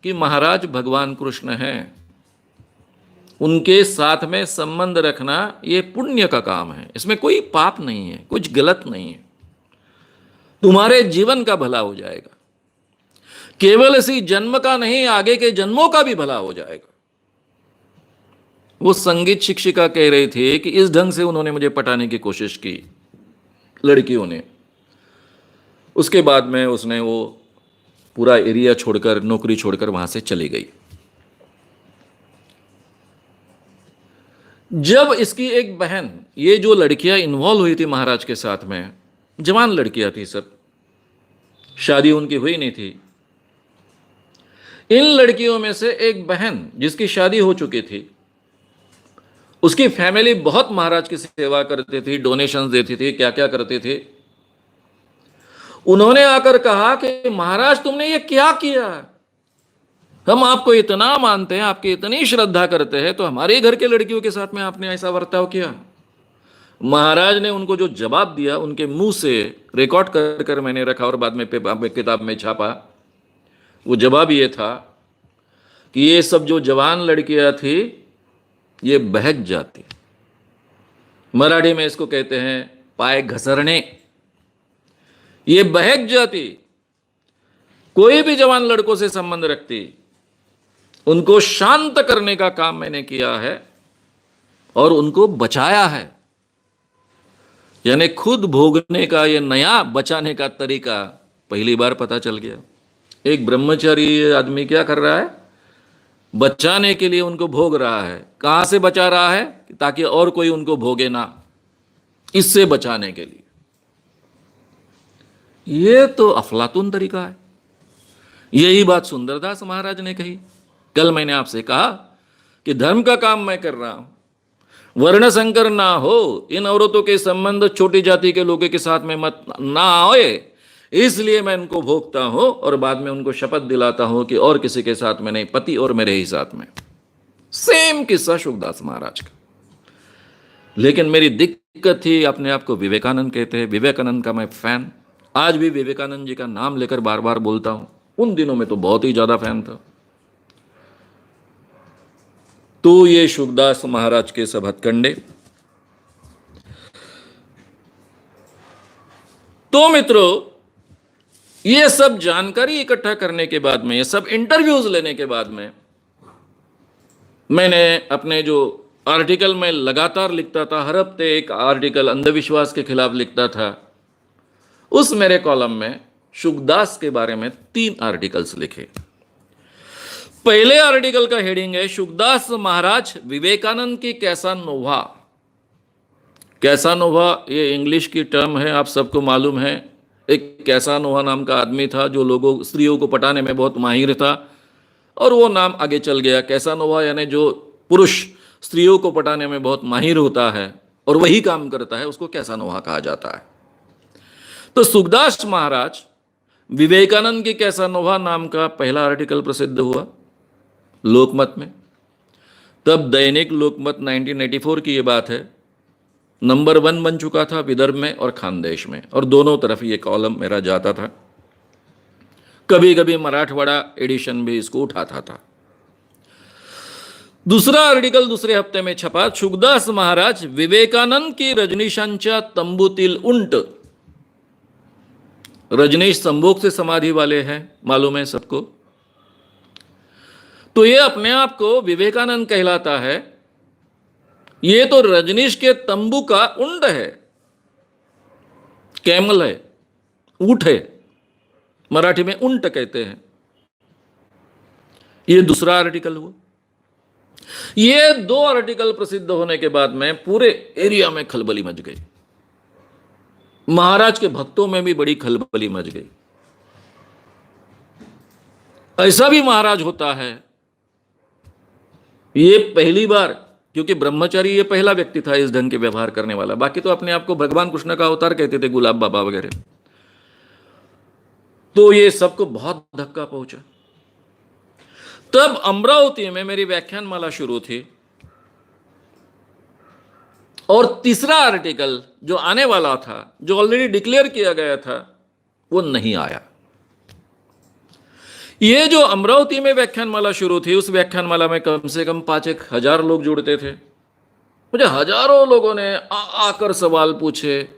कि महाराज भगवान कृष्ण हैं, उनके साथ में संबंध रखना ये पुण्य का काम है, इसमें कोई पाप नहीं है, कुछ गलत नहीं है, तुम्हारे जीवन का भला हो जाएगा, केवल इसी जन्म का नहीं, आगे के जन्मों का भी भला हो जाएगा। वो संगीत शिक्षिका कह रही थी कि इस ढंग से उन्होंने मुझे पटाने की कोशिश की लड़कियों ने। उसके बाद में उसने वो पूरा एरिया छोड़कर, नौकरी छोड़कर वहां से चली गई। जब इसकी एक बहन, ये जो लड़कियां इन्वॉल्व हुई थी महाराज के साथ में, जवान लड़कियां थी सब, शादी उनकी हुई नहीं थी। इन लड़कियों में से एक बहन जिसकी शादी हो चुकी थी, उसकी फैमिली बहुत महाराज की सेवा करती थी, डोनेशंस देती थी, क्या क्या करती थी। उन्होंने आकर कहा कि महाराज तुमने ये क्या किया, हम आपको इतना मानते हैं, आपकी इतनी श्रद्धा करते हैं, तो हमारे घर के लड़कियों के साथ में आपने ऐसा बर्ताव किया। महाराज ने उनको जो जवाब दिया, उनके मुंह से रिकॉर्ड कर कर मैंने रखा और बाद में किताब में छापा। वो जवाब ये था कि ये सब जो जवान लड़कियां थी ये बहक जाती, मराठी में इसको कहते हैं पाय घसरने, ये बहक जाती, कोई भी जवान लड़कों से संबंध रखती, उनको शांत करने का काम मैंने किया है और उनको बचाया है। यानी खुद भोगने का ये नया बचाने का तरीका पहली बार पता चल गया। एक ब्रह्मचारी आदमी क्या कर रहा है, बचाने के लिए उनको भोग रहा है। कहां से बचा रहा है? ताकि और कोई उनको भोगे ना, इससे बचाने के लिए। ये तो अफलातून तरीका है। यही बात सुंदरदास महाराज ने कही। कल मैंने आपसे कहा कि धर्म का काम मैं कर रहा हूं, वर्ण संकर ना हो, इन औरतों के संबंध छोटी जाति के लोगों के साथ में मत ना आए, इसलिए मैं उनको भोगता हूं और बाद में उनको शपथ दिलाता हूं कि और किसी के साथ में नहीं, पति और मेरे ही साथ में। सेम किस्सा शुकदास महाराज का। लेकिन मेरी दिक्कत थी, अपने आप को विवेकानंद कहते हैं, विवेकानंद का मैं फैन, आज भी विवेकानंद जी का नाम लेकर बार बार बोलता हूं। उन दिनों में तो बहुत ही ज्यादा फैन था। तो ये शुकदास महाराज के सब हथकंडे। तो मित्रों, ये सब जानकारी इकट्ठा करने के बाद में, ये सब इंटरव्यूज लेने के बाद में, मैंने अपने जो आर्टिकल में लगातार लिखता था, हर हफ्ते एक आर्टिकल अंधविश्वास के खिलाफ लिखता था, उस मेरे कॉलम में शुकदास के बारे में 3 आर्टिकल्स लिखे। पहले आर्टिकल का हेडिंग है शुकदास महाराज विवेकानंद की कैसानोवा। कैसानोवा ये इंग्लिश की टर्म है, आप सबको मालूम है। एक कैसानोवा नाम का आदमी था जो लोगों, स्त्रियों को पटाने में बहुत माहिर था, और वो नाम आगे चल गया। कैसानोवा यानी जो पुरुष स्त्रियों को पटाने में बहुत माहिर होता है और वही काम करता है, उसको कैसानोवा कहा जाता है। तो शुकदास महाराज विवेकानंद की कैसानोवा नाम का पहला आर्टिकल प्रसिद्ध हुआ लोकमत में। तब दैनिक लोकमत 1984 की ये बात है, नंबर 1 बन चुका था विदर्भ में और खानदेश में, और दोनों तरफ ये कॉलम मेरा जाता था। कभी कभी मराठवाड़ा एडिशन भी इसको उठाता था। दूसरा आर्टिकल दूसरे हफ्ते में छपा, शुकदास महाराज विवेकानंद की रजनीशांच्या तंबूतील उंट। रजनीश संभोग से समाधि वाले हैं, मालूम है सबको। तो ये अपने आप को विवेकानंद कहलाता है, ये तो रजनीश के तंबू का उंड है, कैमल है, ऊंट है, मराठी में उंट कहते हैं। ये दूसरा आर्टिकल हुआ। ये 2 आर्टिकल प्रसिद्ध होने के बाद में पूरे एरिया में खलबली मच गई, महाराज के भक्तों में भी बड़ी खलबली मच गई। ऐसा भी महाराज होता है, ये पहली बार क्योंकि ब्रह्मचारी ये पहला व्यक्ति था इस ढंग के व्यवहार करने वाला। बाकी तो अपने आप को भगवान कृष्ण का अवतार कहते थे, गुलाब बाबा वगैरह। तो ये सबको बहुत धक्का पहुंचा। तब अमरावती में मेरी व्याख्यानमाला शुरू थी और तीसरा आर्टिकल जो आने वाला था, जो ऑलरेडी डिक्लेयर किया गया था, वो नहीं आया। ये जो अमरावती में व्याख्यानमाला शुरू थी, उस व्याख्यानमाला में कम से कम 5,000 लोग जुड़ते थे। मुझे हजारों लोगों ने आकर सवाल पूछे,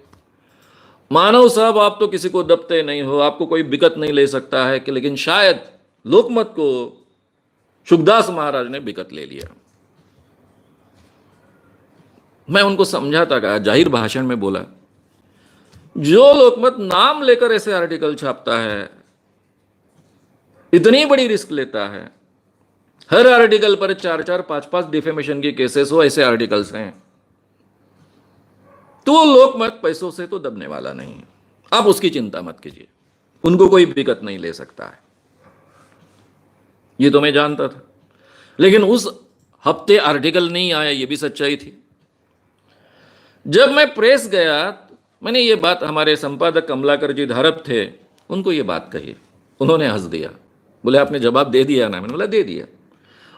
मानव साहब आप तो किसी को दबते नहीं हो, आपको कोई बिकट नहीं ले सकता है कि, लेकिन शायद लोकमत को शुकदास महाराज ने बिकट ले लिया। मैं उनको समझाता गया, जाहिर भाषण में बोला, जो लोकमत नाम लेकर ऐसे आर्टिकल छापता है, इतनी बड़ी रिस्क लेता है, हर आर्टिकल पर 4-4, 5-5 डिफेमेशन की केसेस हो, ऐसे आर्टिकल्स हैं, तो लोकमत पैसों से तो दबने वाला नहीं है। आप उसकी चिंता मत कीजिए, उनको कोई दिक्कत नहीं ले सकता है। ये तो मैं जानता था, लेकिन उस हफ्ते आर्टिकल नहीं आया, ये भी सच्चाई थी। जब मैं प्रेस गया, मैंने ये बात, हमारे संपादक कमलाकर जी धारप थे, उनको ये बात कही। उन्होंने हंस दिया, बोले आपने जवाब दे दिया ना? मैंने बोला दे दिया।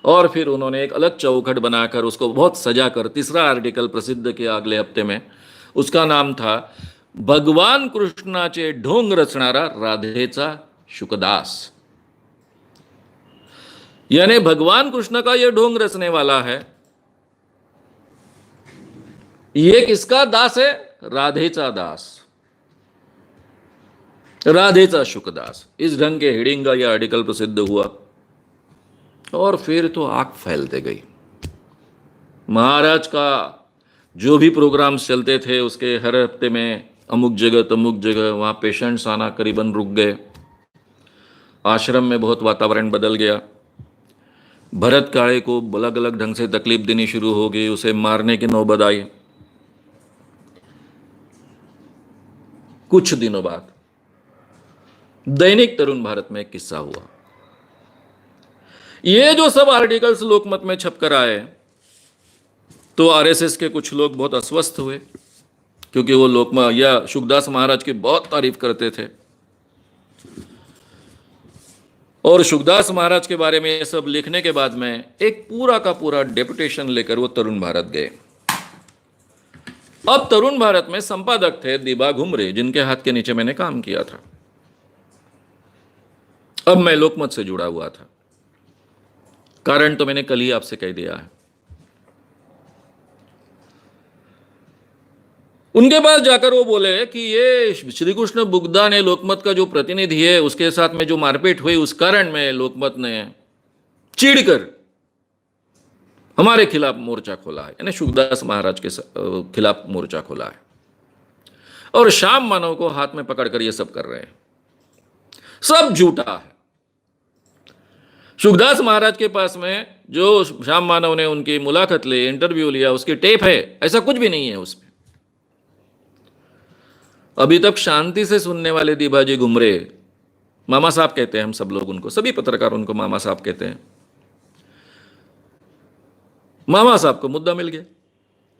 और फिर उन्होंने एक अलग चौखट बनाकर उसको बहुत सजा कर तीसरा आर्टिकल प्रसिद्ध किया अगले हफ्ते में। उसका नाम था भगवान कृष्णाचे ढोंग रचणारा राधेचा शुकदास। यानी भगवान कृष्ण का यह ढोंग रचने वाला है, ये किसका दास है? राधेचा दास, राधेचा शुकदास। इस ढंग के हेडिंग का यह आर्टिकल प्रसिद्ध हुआ और फिर तो आग फैलते गई। महाराज का जो भी प्रोग्राम्स चलते थे, उसके हर हफ्ते में अमुक जगह वहां पेशेंट्स आना करीबन रुक गए। आश्रम में बहुत वातावरण बदल गया। भरत काळे को अलग अलग ढंग से तकलीफ देनी शुरू हो गई, उसे मारने की नौबत आई। कुछ दिनों बाद दैनिक तरुण भारत में एक किस्सा हुआ। ये जो सब आर्टिकल्स लोकमत में छपकर आए, तो आरएसएस के कुछ लोग बहुत अस्वस्थ हुए, क्योंकि वो लोकमत या शुकदास महाराज की बहुत तारीफ करते थे। और शुकदास महाराज के बारे में ये सब लिखने के बाद में एक पूरा का पूरा डेपुटेशन लेकर वो तरुण भारत गए। अब तरुण भारत में संपादक थे दिबा घुमरे, जिनके हाथ के नीचे मैंने काम किया था। अब मैं लोकमत से जुड़ा हुआ था। कारण तो मैंने कल ही आपसे कह दिया है। उनके पास जाकर वो बोले कि ये श्री कृष्ण बुगदा ने लोकमत का जो प्रतिनिधि है, उसके साथ में जो मारपीट हुई, उस कारण में लोकमत ने चिढ़कर हमारे खिलाफ मोर्चा खोला है, यानी शुकदास महाराज के खिलाफ मोर्चा खोला है। और श्याम मानव को हाथ में पकड़कर ये सब कर रहे हैं। सब झूठा है। शुकदास महाराज के पास में जो श्याम मानव ने उनकी मुलाकात ली, इंटरव्यू लिया, उसकी टेप है, ऐसा कुछ भी नहीं है उसमें। अभी तक शांति से सुनने वाले दीबाजी घुमरे, मामा साहब कहते हैं हम सब लोग उनको, सभी पत्रकार उनको मामा साहब कहते हैं। मामा साहब को मुद्दा मिल गया।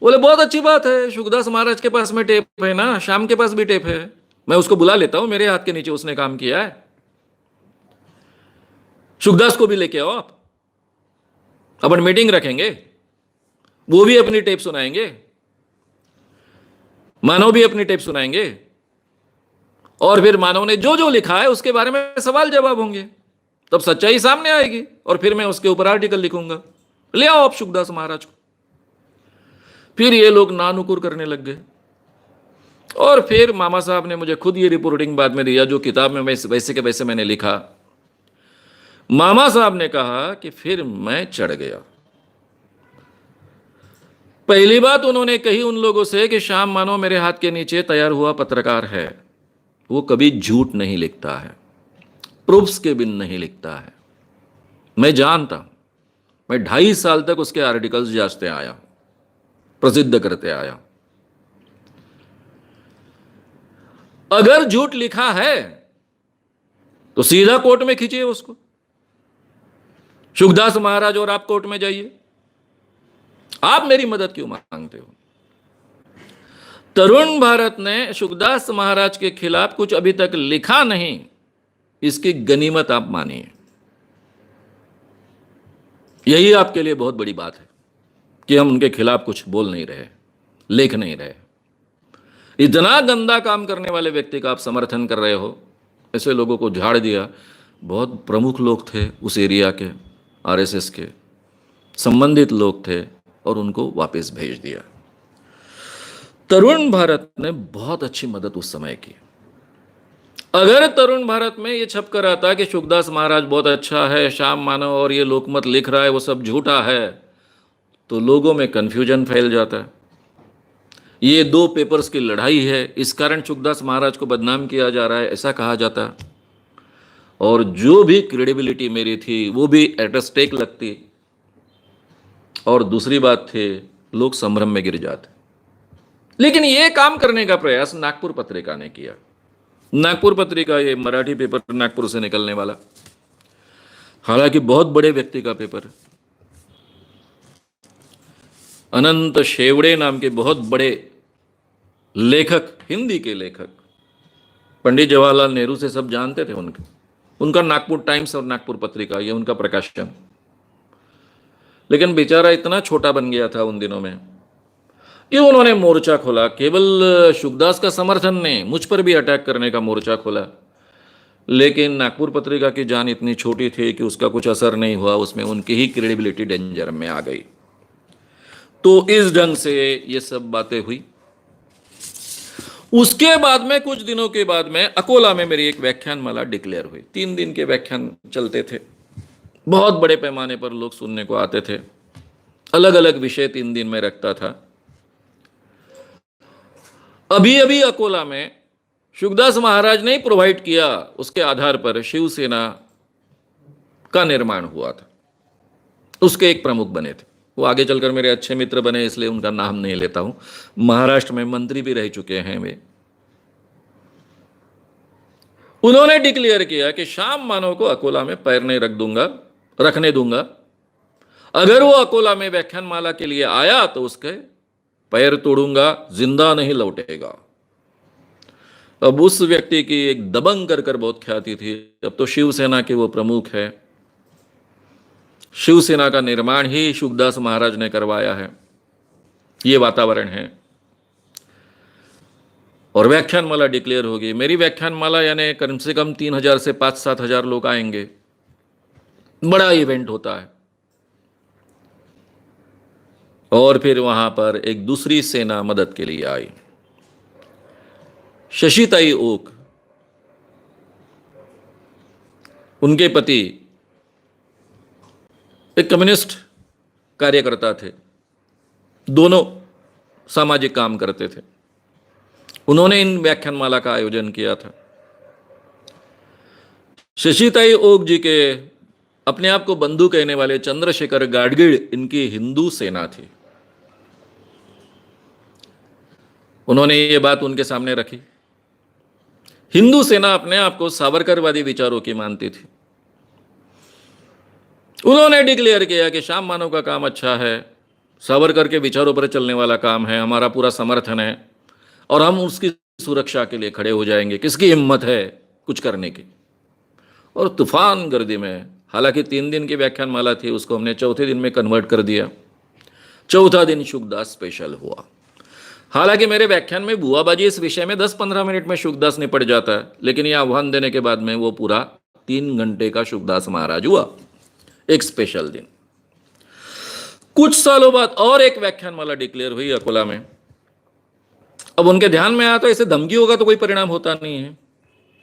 बोले बहुत अच्छी बात है, शुकदास महाराज के पास में टेप है ना, श्याम के पास भी टेप है, मैं उसको बुला लेता हूं, मेरे हाथ के नीचे उसने काम किया है, शुकदास को भी लेके आओ आप, अपन मीटिंग रखेंगे, वो भी अपनी टेप सुनाएंगे, मानव भी अपनी टेप सुनाएंगे, और फिर मानव ने जो जो लिखा है उसके बारे में सवाल जवाब होंगे, तब सच्चाई सामने आएगी, और फिर मैं उसके ऊपर आर्टिकल लिखूंगा। ले आओ आप शुकदास महाराज को। फिर ये लोग नानुकुर करने लग गए। और फिर मामा साहब ने मुझे खुद ये रिपोर्टिंग बाद में दिया, जो किताब में वैसे के वैसे मैंने लिखा। मामा साहब ने कहा कि फिर मैं चढ़ गया। पहली बात उन्होंने कही उन लोगों से कि श्याम मानव मेरे हाथ के नीचे तैयार हुआ पत्रकार है, वो कभी झूठ नहीं लिखता है, प्रूफ्स के बिन नहीं लिखता है। मैं जानता हूं, मैं 2.5 साल तक उसके आर्टिकल्स जांचते आया, प्रसिद्ध करते आया। अगर झूठ लिखा है तो सीधा कोर्ट में खींचिए उसको, शुकदास महाराज और आप कोर्ट में जाइए। आप मेरी मदद क्यों मांगते हो? तरुण भारत ने शुकदास महाराज के खिलाफ कुछ अभी तक लिखा नहीं, इसकी गनीमत आप मानिए। यही आपके लिए बहुत बड़ी बात है कि हम उनके खिलाफ कुछ बोल नहीं रहे, लिख नहीं रहे। इतना गंदा काम करने वाले व्यक्ति का आप समर्थन कर रहे हो, ऐसे लोगों को झाड़ दिया। बहुत प्रमुख लोग थे उस एरिया के, आरएसएस के संबंधित लोग थे, और उनको वापस भेज दिया। तरुण भारत ने बहुत अच्छी मदद उस समय की। अगर तरुण भारत में ये छप कर आता कि शुकदास महाराज बहुत अच्छा है, श्याम मानव और ये लोकमत लिख रहा है वो सब झूठा है, तो लोगों में कंफ्यूजन फैल जाता है। ये दो पेपर्स की लड़ाई है, इस कारण शुकदास महाराज को बदनाम किया जा रहा है, ऐसा कहा जाता। और जो भी क्रेडिबिलिटी मेरी थी वो भी एट स्टेक लगती। और दूसरी बात थी, लोग संभ्रम में गिर जाते। लेकिन ये काम करने का प्रयास नागपुर पत्रिका ने किया। नागपुर पत्रिका, ये मराठी पेपर नागपुर से निकलने वाला, हालांकि बहुत बड़े व्यक्ति का पेपर, अनंत शेवड़े नाम के बहुत बड़े लेखक, हिंदी के लेखक, पंडित जवाहरलाल नेहरू से सब जानते थे उनका नागपुर टाइम्स और नागपुर पत्रिका, ये उनका प्रकाशन। लेकिन बेचारा इतना छोटा बन गया था उन दिनों में कि उन्होंने मोर्चा खोला। केवल शुकदास का समर्थन नहीं, मुझ पर भी अटैक करने का मोर्चा खोला। लेकिन नागपुर पत्रिका की जान इतनी छोटी थी कि उसका कुछ असर नहीं हुआ, उसमें उनकी ही क्रेडिबिलिटी डेंजर में आ गई। तो इस ढंग से ये सब बातें हुई। उसके बाद में, कुछ दिनों के बाद में, अकोला में मेरी एक व्याख्यानमाला डिक्लेयर हुई। 3 दिन के व्याख्यान चलते थे, बहुत बड़े पैमाने पर लोग सुनने को आते थे, अलग अलग विषय 3 दिन में रखता था। अभी अभी अकोला में शुकदास महाराज ने प्रोवाइड किया, उसके आधार पर शिवसेना का निर्माण हुआ था। उसके एक प्रमुख बने थे, वो आगे चलकर मेरे अच्छे मित्र बने, इसलिए उनका नाम नहीं लेता हूं। महाराष्ट्र में मंत्री भी रह चुके हैं वे। उन्होंने डिक्लेयर किया कि श्याम मानव को अकोला में पैर नहीं रखने दूंगा। अगर वो अकोला में व्याख्यानमाला के लिए आया तो उसके पैर तोड़ूंगा, जिंदा नहीं लौटेगा। अब उस व्यक्ति की एक दबंग कर बहुत ख्याति थी। अब तो शिवसेना के वो प्रमुख है। शिवसेना का निर्माण ही शुकदास महाराज ने करवाया है, ये वातावरण है। और व्याख्यानमाला डिक्लेयर होगी। मेरी व्याख्यानमाला यानी कम से कम 3000 से 5-7 हजार लोग आएंगे, बड़ा इवेंट होता है। और फिर वहां पर एक दूसरी सेना मदद के लिए आई, शशिताई ओक, उनके पति एक कम्युनिस्ट कार्यकर्ता थे, दोनों सामाजिक काम करते थे। उन्होंने इन व्याख्यानमाला का आयोजन किया था। शशिताई ओक जी के अपने आप को बंधु कहने वाले चंद्रशेखर गाडगीळ, इनकी हिंदू सेना थी। उन्होंने ये बात उनके सामने रखी। हिंदू सेना अपने आप को सावरकरवादी विचारों की मानती थी। उन्होंने डिक्लेयर किया कि श्याम मानव का काम अच्छा है, सावरकर के विचारों पर चलने वाला काम है, हमारा पूरा समर्थन है और हम उसकी सुरक्षा के लिए खड़े हो जाएंगे। किसकी हिम्मत है कुछ करने की। और तूफान गर्दी में, हालांकि 3 दिन की व्याख्यानमाला थी, उसको हमने चौथे दिन में कन्वर्ट कर दिया। चौथा दिन शुकदास स्पेशल हुआ। हालांकि मेरे व्याख्यान में बुआबाजी इस विषय में 10-15 मिनट में शुकदास निपट जाता है, लेकिन यह आह्वान देने के बाद में वो पूरा 3 घंटे का शुकदास महाराज हुआ, एक स्पेशल दिन। कुछ सालों बाद और एक व्याख्यानमाला डिक्लेयर हुई अकोला में। अब उनके ध्यान में आया तो ऐसे धमकी होगा तो कोई परिणाम होता नहीं है,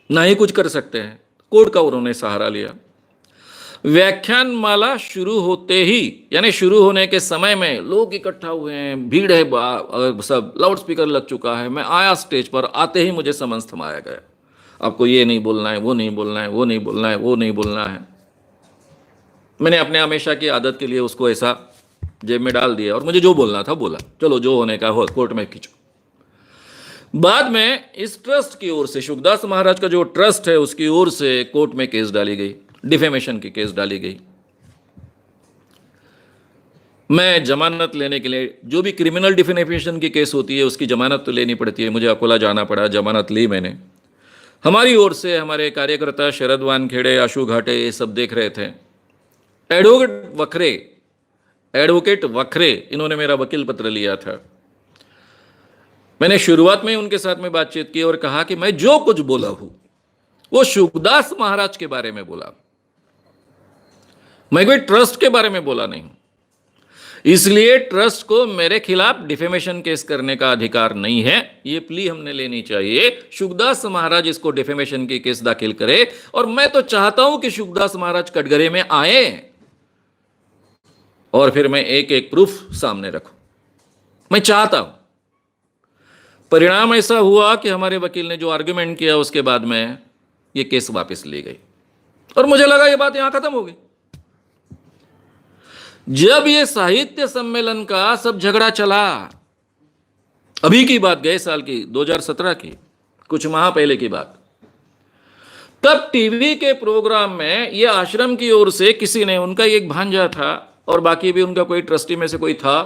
ना ही कुछ कर सकते हैं। कोर्ट का उन्होंने सहारा लिया। व्याख्यानमाला शुरू होते ही, यानी शुरू होने के समय में लोग इकट्ठा हुए हैं, भीड़ है, सब लाउड स्पीकर लग चुका है। मैं आया स्टेज पर, आते ही मुझे समझ थमाया गया, आपको ये नहीं बोलना है, वो नहीं बोलना है, वो नहीं बोलना है, वो नहीं बोलना है। मैंने अपने हमेशा की आदत के लिए उसको ऐसा जेब में डाल दिया और मुझे जो बोलना था बोला, चलो जो होने का हो, कोर्ट में खींचो। बाद में इस ट्रस्ट की ओर से, शुकदास महाराज का जो ट्रस्ट है उसकी ओर से कोर्ट में केस डाली गई, डिफेमेशन की केस डाली गई। मैं जमानत लेने के लिए, जो भी क्रिमिनल डिफेमेशन की केस होती है उसकी जमानत तो लेनी पड़ती है, मुझे अकोला जाना पड़ा, जमानत ली मैंने। हमारी ओर से हमारे कार्यकर्ता शरद वानखेड़े, आशु घाटे, ये सब देख रहे थे। एडवोकेट वखरे इन्होंने मेरा वकील पत्र लिया था। मैंने शुरुआत में उनके साथ में बातचीत की और कहा कि मैं जो कुछ बोला हूं वो शुकदास महाराज के बारे में बोला, मैं कोई ट्रस्ट के बारे में बोला नहीं। इसलिए ट्रस्ट को मेरे खिलाफ डिफेमेशन केस करने का अधिकार नहीं है, ये प्ली हमने लेनी चाहिए। शुकदास महाराज इसको डिफेमेशन की केस दाखिल करे, और मैं तो चाहता हूं कि शुकदास महाराज कटघरे में आए और फिर मैं एक एक प्रूफ सामने रखूं, मैं चाहता हूं। परिणाम ऐसा हुआ कि हमारे वकील ने जो आर्गुमेंट किया उसके बाद में ये केस वापस ली गई, और मुझे लगा ये बात यहां खत्म हो गई। जब ये साहित्य सम्मेलन का सब झगड़ा चला, अभी की बात, गए साल की 2017 की, कुछ माह पहले की बात, तब टीवी के प्रोग्राम में ये आश्रम की ओर से किसी ने, उनका एक भांजा था और बाकी भी उनका कोई ट्रस्टी में से कोई था,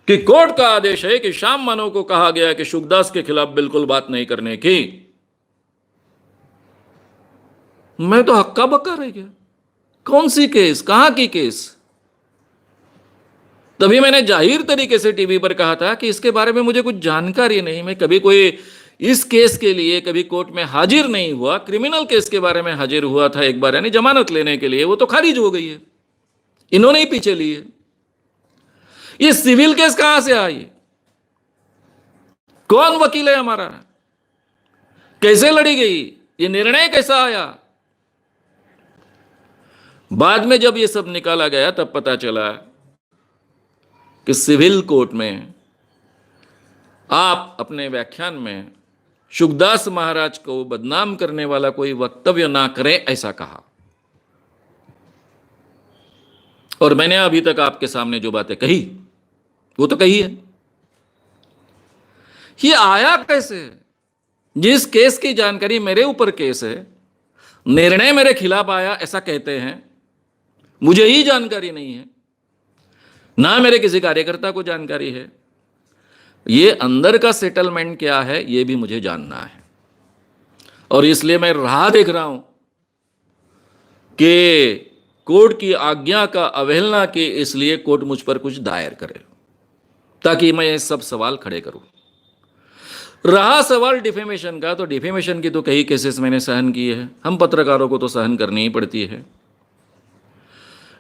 कि कोर्ट का आदेश है कि श्याम मानव को कहा गया कि शुकदास के खिलाफ बिल्कुल बात नहीं करने की। मैं तो हक्का बक्का रह गया, कौन सी केस, कहां की केस। तभी मैंने जाहिर तरीके से टीवी पर कहा था कि इसके बारे में मुझे कुछ जानकारी नहीं, मैं कभी कोई इस केस के लिए कभी कोर्ट में हाजिर नहीं हुआ। क्रिमिनल केस के बारे में हाजिर हुआ था एक बार, यानी जमानत लेने के लिए, वो तो खारिज हो गई है, इन्होंने ही पीछे ली है। ये सिविल केस कहां से आई, कौन वकील है हमारा, कैसे लड़ी गई, ये निर्णय कैसा आया। बाद में जब ये सब निकाला गया तब पता चला कि सिविल कोर्ट में आप अपने व्याख्यान में शुकदास महाराज को बदनाम करने वाला कोई वक्तव्य ना करें, ऐसा कहा। और मैंने अभी तक आपके सामने जो बातें कही वो तो कही है। ये आया कैसे, जिस केस की जानकारी, मेरे ऊपर केस है, निर्णय मेरे खिलाफ आया ऐसा कहते हैं, मुझे ही जानकारी नहीं है, ना मेरे किसी कार्यकर्ता को जानकारी है। ये अंदर का सेटलमेंट क्या है ये भी मुझे जानना है, और इसलिए मैं राह देख रहा हूं कि कोर्ट की आज्ञा का अवहेलना की, इसलिए कोर्ट मुझ पर कुछ दायर करे ताकि मैं ये सब सवाल खड़े करूं। रहा सवाल डिफेमेशन का, तो डिफेमेशन की तो कई केसेस मैंने सहन किए हैं, हम पत्रकारों को तो सहन करनी ही पड़ती है।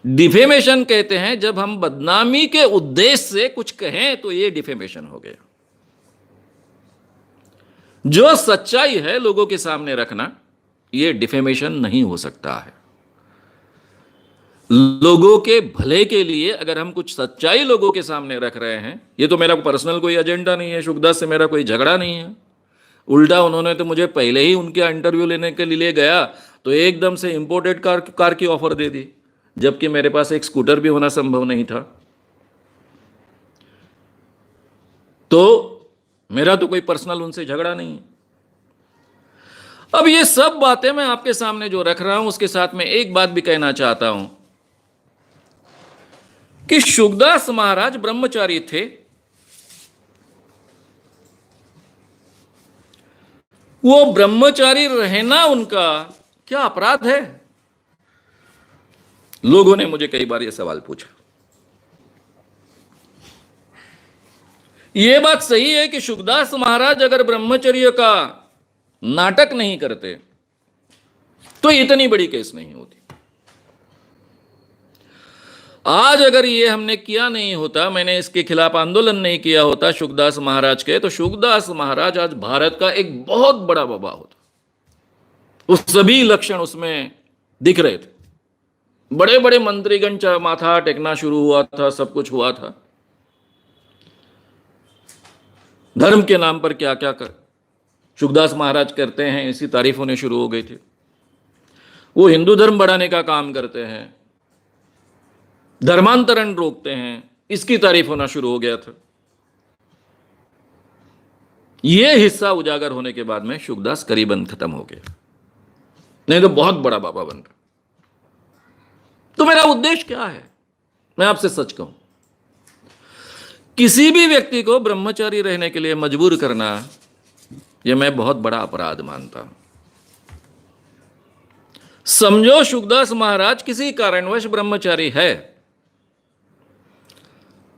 डिफेमेशन कहते हैं जब हम बदनामी के उद्देश्य से कुछ कहें तो ये डिफेमेशन हो गया। जो सच्चाई है लोगों के सामने रखना, ये डिफेमेशन नहीं हो सकता है। लोगों के भले के लिए अगर हम कुछ सच्चाई लोगों के सामने रख रहे हैं, ये तो मेरा पर्सनल कोई एजेंडा नहीं है, शुकदास से मेरा कोई झगड़ा नहीं है। उल्टा उन्होंने तो मुझे पहले ही उनके इंटरव्यू लेने के लिए गया तो एकदम से इंपोर्टेड कार की ऑफर दे दी, जबकि मेरे पास एक स्कूटर भी होना संभव नहीं था। तो मेरा तो कोई पर्सनल उनसे झगड़ा नहीं है। अब ये सब बातें मैं आपके सामने जो रख रहा हूं, उसके साथ में एक बात भी कहना चाहता हूं कि शुकदास महाराज ब्रह्मचारी थे। वो ब्रह्मचारी रहना उनका क्या अपराध है? लोगों ने मुझे कई बार यह सवाल पूछा। यह बात सही है कि शुकदास महाराज अगर ब्रह्मचर्य का नाटक नहीं करते तो इतनी बड़ी केस नहीं होती। आज अगर ये हमने किया नहीं होता, मैंने इसके खिलाफ आंदोलन नहीं किया होता शुकदास महाराज के, तो शुकदास महाराज आज भारत का एक बहुत बड़ा बाबा होता। वो सभी लक्षण उसमें दिख रहे थे। बड़े बड़े मंत्रीगण माथा टेकना शुरू हुआ था, सब कुछ हुआ था। धर्म के नाम पर क्या क्या कर शुकदास महाराज करते हैं, इसी तारीफ होने शुरू हो गई थी। वो हिंदू धर्म बढ़ाने का काम करते हैं, धर्मांतरण रोकते हैं, इसकी तारीफ होना शुरू हो गया था। यह हिस्सा उजागर होने के बाद में शुकदास करीबन खत्म हो गया, नहीं तो बहुत बड़ा बाबा बन गया। तो मेरा उद्देश्य क्या है, मैं आपसे सच कहूं, किसी भी व्यक्ति को ब्रह्मचारी रहने के लिए मजबूर करना, यह मैं बहुत बड़ा अपराध मानता हूं। समझो शुकदास महाराज किसी कारणवश ब्रह्मचारी है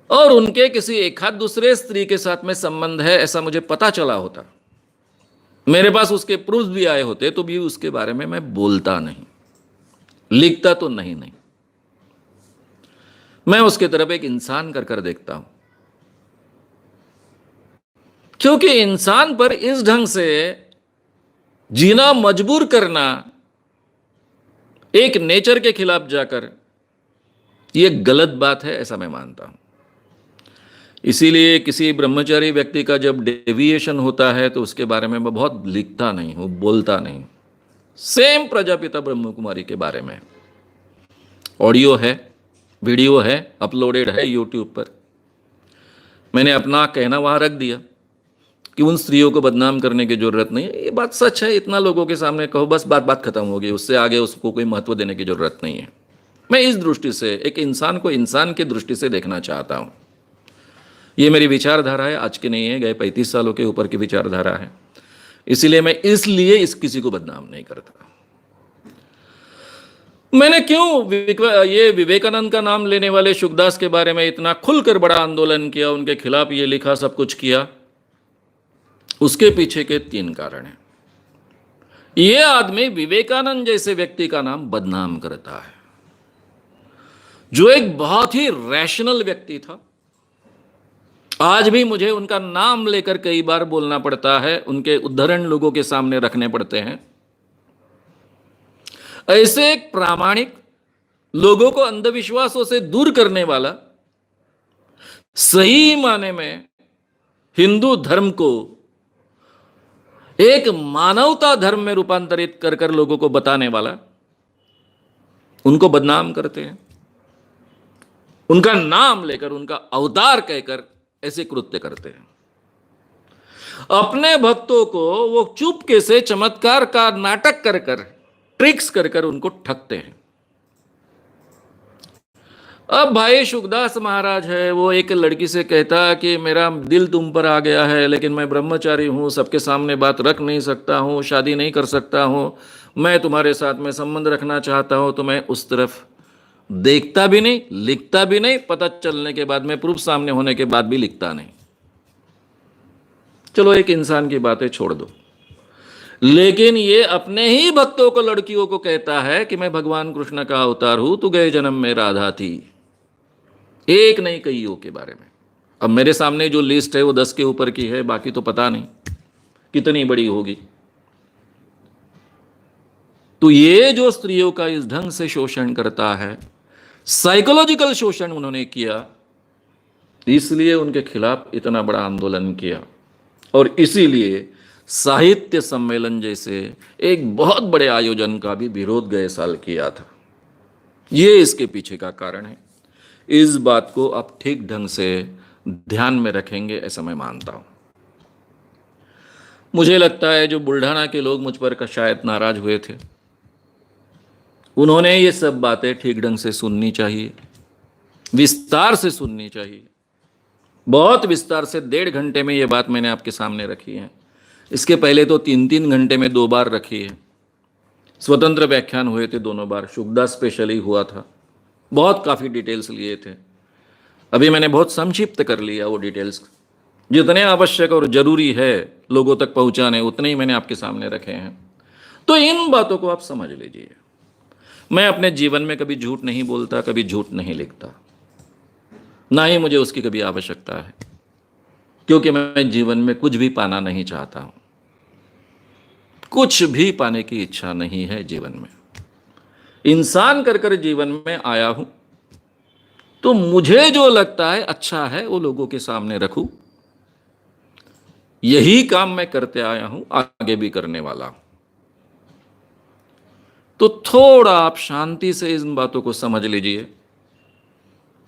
और उनके किसी एक हाथ दूसरे स्त्री के साथ में संबंध है, ऐसा मुझे पता चला होता, मेरे पास उसके प्रूफ भी आए होते, तो भी उसके बारे में मैं बोलता नहीं, लिखता तो नहीं। मैं उसके तरफ एक इंसान कर देखता हूं, क्योंकि इंसान पर इस ढंग से जीना मजबूर करना एक नेचर के खिलाफ जाकर यह गलत बात है, ऐसा मैं मानता हूं। इसीलिए किसी ब्रह्मचारी व्यक्ति का जब डेविएशन होता है तो उसके बारे में मैं बहुत लिखता नहीं हूं, बोलता नहीं। सेम प्रजापिता ब्रह्म कुमारी के बारे में ऑडियो है, वीडियो है, अपलोडेड है यूट्यूब पर। मैंने अपना कहना वहां रख दिया कि उन स्त्रियों को बदनाम करने की जरूरत नहीं है। ये बात सच है, इतना लोगों के सामने कहो, बस बात खत्म होगी, उससे आगे उसको कोई महत्व देने की जरूरत नहीं है। मैं इस दृष्टि से एक इंसान को इंसान की दृष्टि से देखना चाहता हूं। ये मेरी विचारधारा है, आज की नहीं है, गए 35 सालों के ऊपर की विचारधारा है। इसीलिए मैं इस किसी को बदनाम नहीं करता। मैंने क्यों ये विवेकानंद का नाम लेने वाले शुकदास के बारे में इतना खुलकर बड़ा आंदोलन किया, उनके खिलाफ ये लिखा, सब कुछ किया? उसके पीछे के 3 कारण हैं। ये आदमी विवेकानंद जैसे व्यक्ति का नाम बदनाम करता है, जो एक बहुत ही रैशनल व्यक्ति था। आज भी मुझे उनका नाम लेकर कई बार बोलना पड़ता है, उनके उदाहरण लोगों के सामने रखने पड़ते हैं। ऐसे एक प्रामाणिक, लोगों को अंधविश्वासों से दूर करने वाला, सही माने में हिंदू धर्म को एक मानवता धर्म में रूपांतरित कर लोगों को बताने वाला, उनको बदनाम करते हैं। उनका नाम लेकर, उनका अवतार कहकर ऐसे कृत्य करते हैं। अपने भक्तों को वो चुपके से चमत्कार का नाटक कर ट्रिक्स कर उनको ठगते हैं। अब भाई शुकदास महाराज है, वो एक लड़की से कहता कि मेरा दिल तुम पर आ गया है, लेकिन मैं ब्रह्मचारी हूं, सबके सामने बात रख नहीं सकता हूं, शादी नहीं कर सकता हूं, मैं तुम्हारे साथ में संबंध रखना चाहता हूं। तो मैं उस तरफ देखता भी नहीं, लिखता भी नहीं, पता चलने के बाद में, प्रूफ सामने होने के बाद भी लिखता नहीं। चलो एक इंसान की बातें छोड़ दो, लेकिन ये अपने ही भक्तों को, लड़कियों को कहता है कि मैं भगवान कृष्ण का अवतार हूं, तू गए जन्म में राधा थी। एक नहीं, कईयों के बारे में। अब मेरे सामने जो लिस्ट है वो 10 के ऊपर की है, बाकी तो पता नहीं कितनी बड़ी होगी। तो ये जो स्त्रियों का इस ढंग से शोषण करता है, साइकोलॉजिकल शोषण उन्होंने किया, इसलिए उनके खिलाफ इतना बड़ा आंदोलन किया। और इसीलिए साहित्य सम्मेलन जैसे एक बहुत बड़े आयोजन का भी विरोध गए साल किया था। ये इसके पीछे का कारण है। इस बात को आप ठीक ढंग से ध्यान में रखेंगे, ऐसा मैं मानता हूं। मुझे लगता है जो बुल्ढाना के लोग मुझ पर शायद नाराज हुए थे, उन्होंने ये सब बातें ठीक ढंग से सुननी चाहिए, विस्तार से सुननी चाहिए। बहुत विस्तार से, 1.5 घंटे में ये बात मैंने आपके सामने रखी है। इसके पहले तो 3-3 घंटे में 2 बार रखी है। स्वतंत्र व्याख्यान हुए थे दोनों बार, शुकदास स्पेशली हुआ था, बहुत काफ़ी डिटेल्स लिए थे। अभी मैंने बहुत संक्षिप्त कर लिया वो डिटेल्स, जितने आवश्यक और ज़रूरी है लोगों तक पहुंचाने, उतने ही मैंने आपके सामने रखे हैं। तो इन बातों को आप समझ लीजिए। मैं अपने जीवन में कभी झूठ नहीं बोलता, कभी झूठ नहीं लिखता, ना ही मुझे उसकी कभी आवश्यकता है, क्योंकि मैं जीवन में कुछ भी पाना नहीं चाहता हूं। कुछ भी पाने की इच्छा नहीं है जीवन में। इंसान कर जीवन में आया हूं, तो मुझे जो लगता है अच्छा है वो लोगों के सामने रखूं। यही काम मैं करते आया हूं, आगे भी करने वाला हूं। तो थोड़ा आप शांति से इन बातों को समझ लीजिए।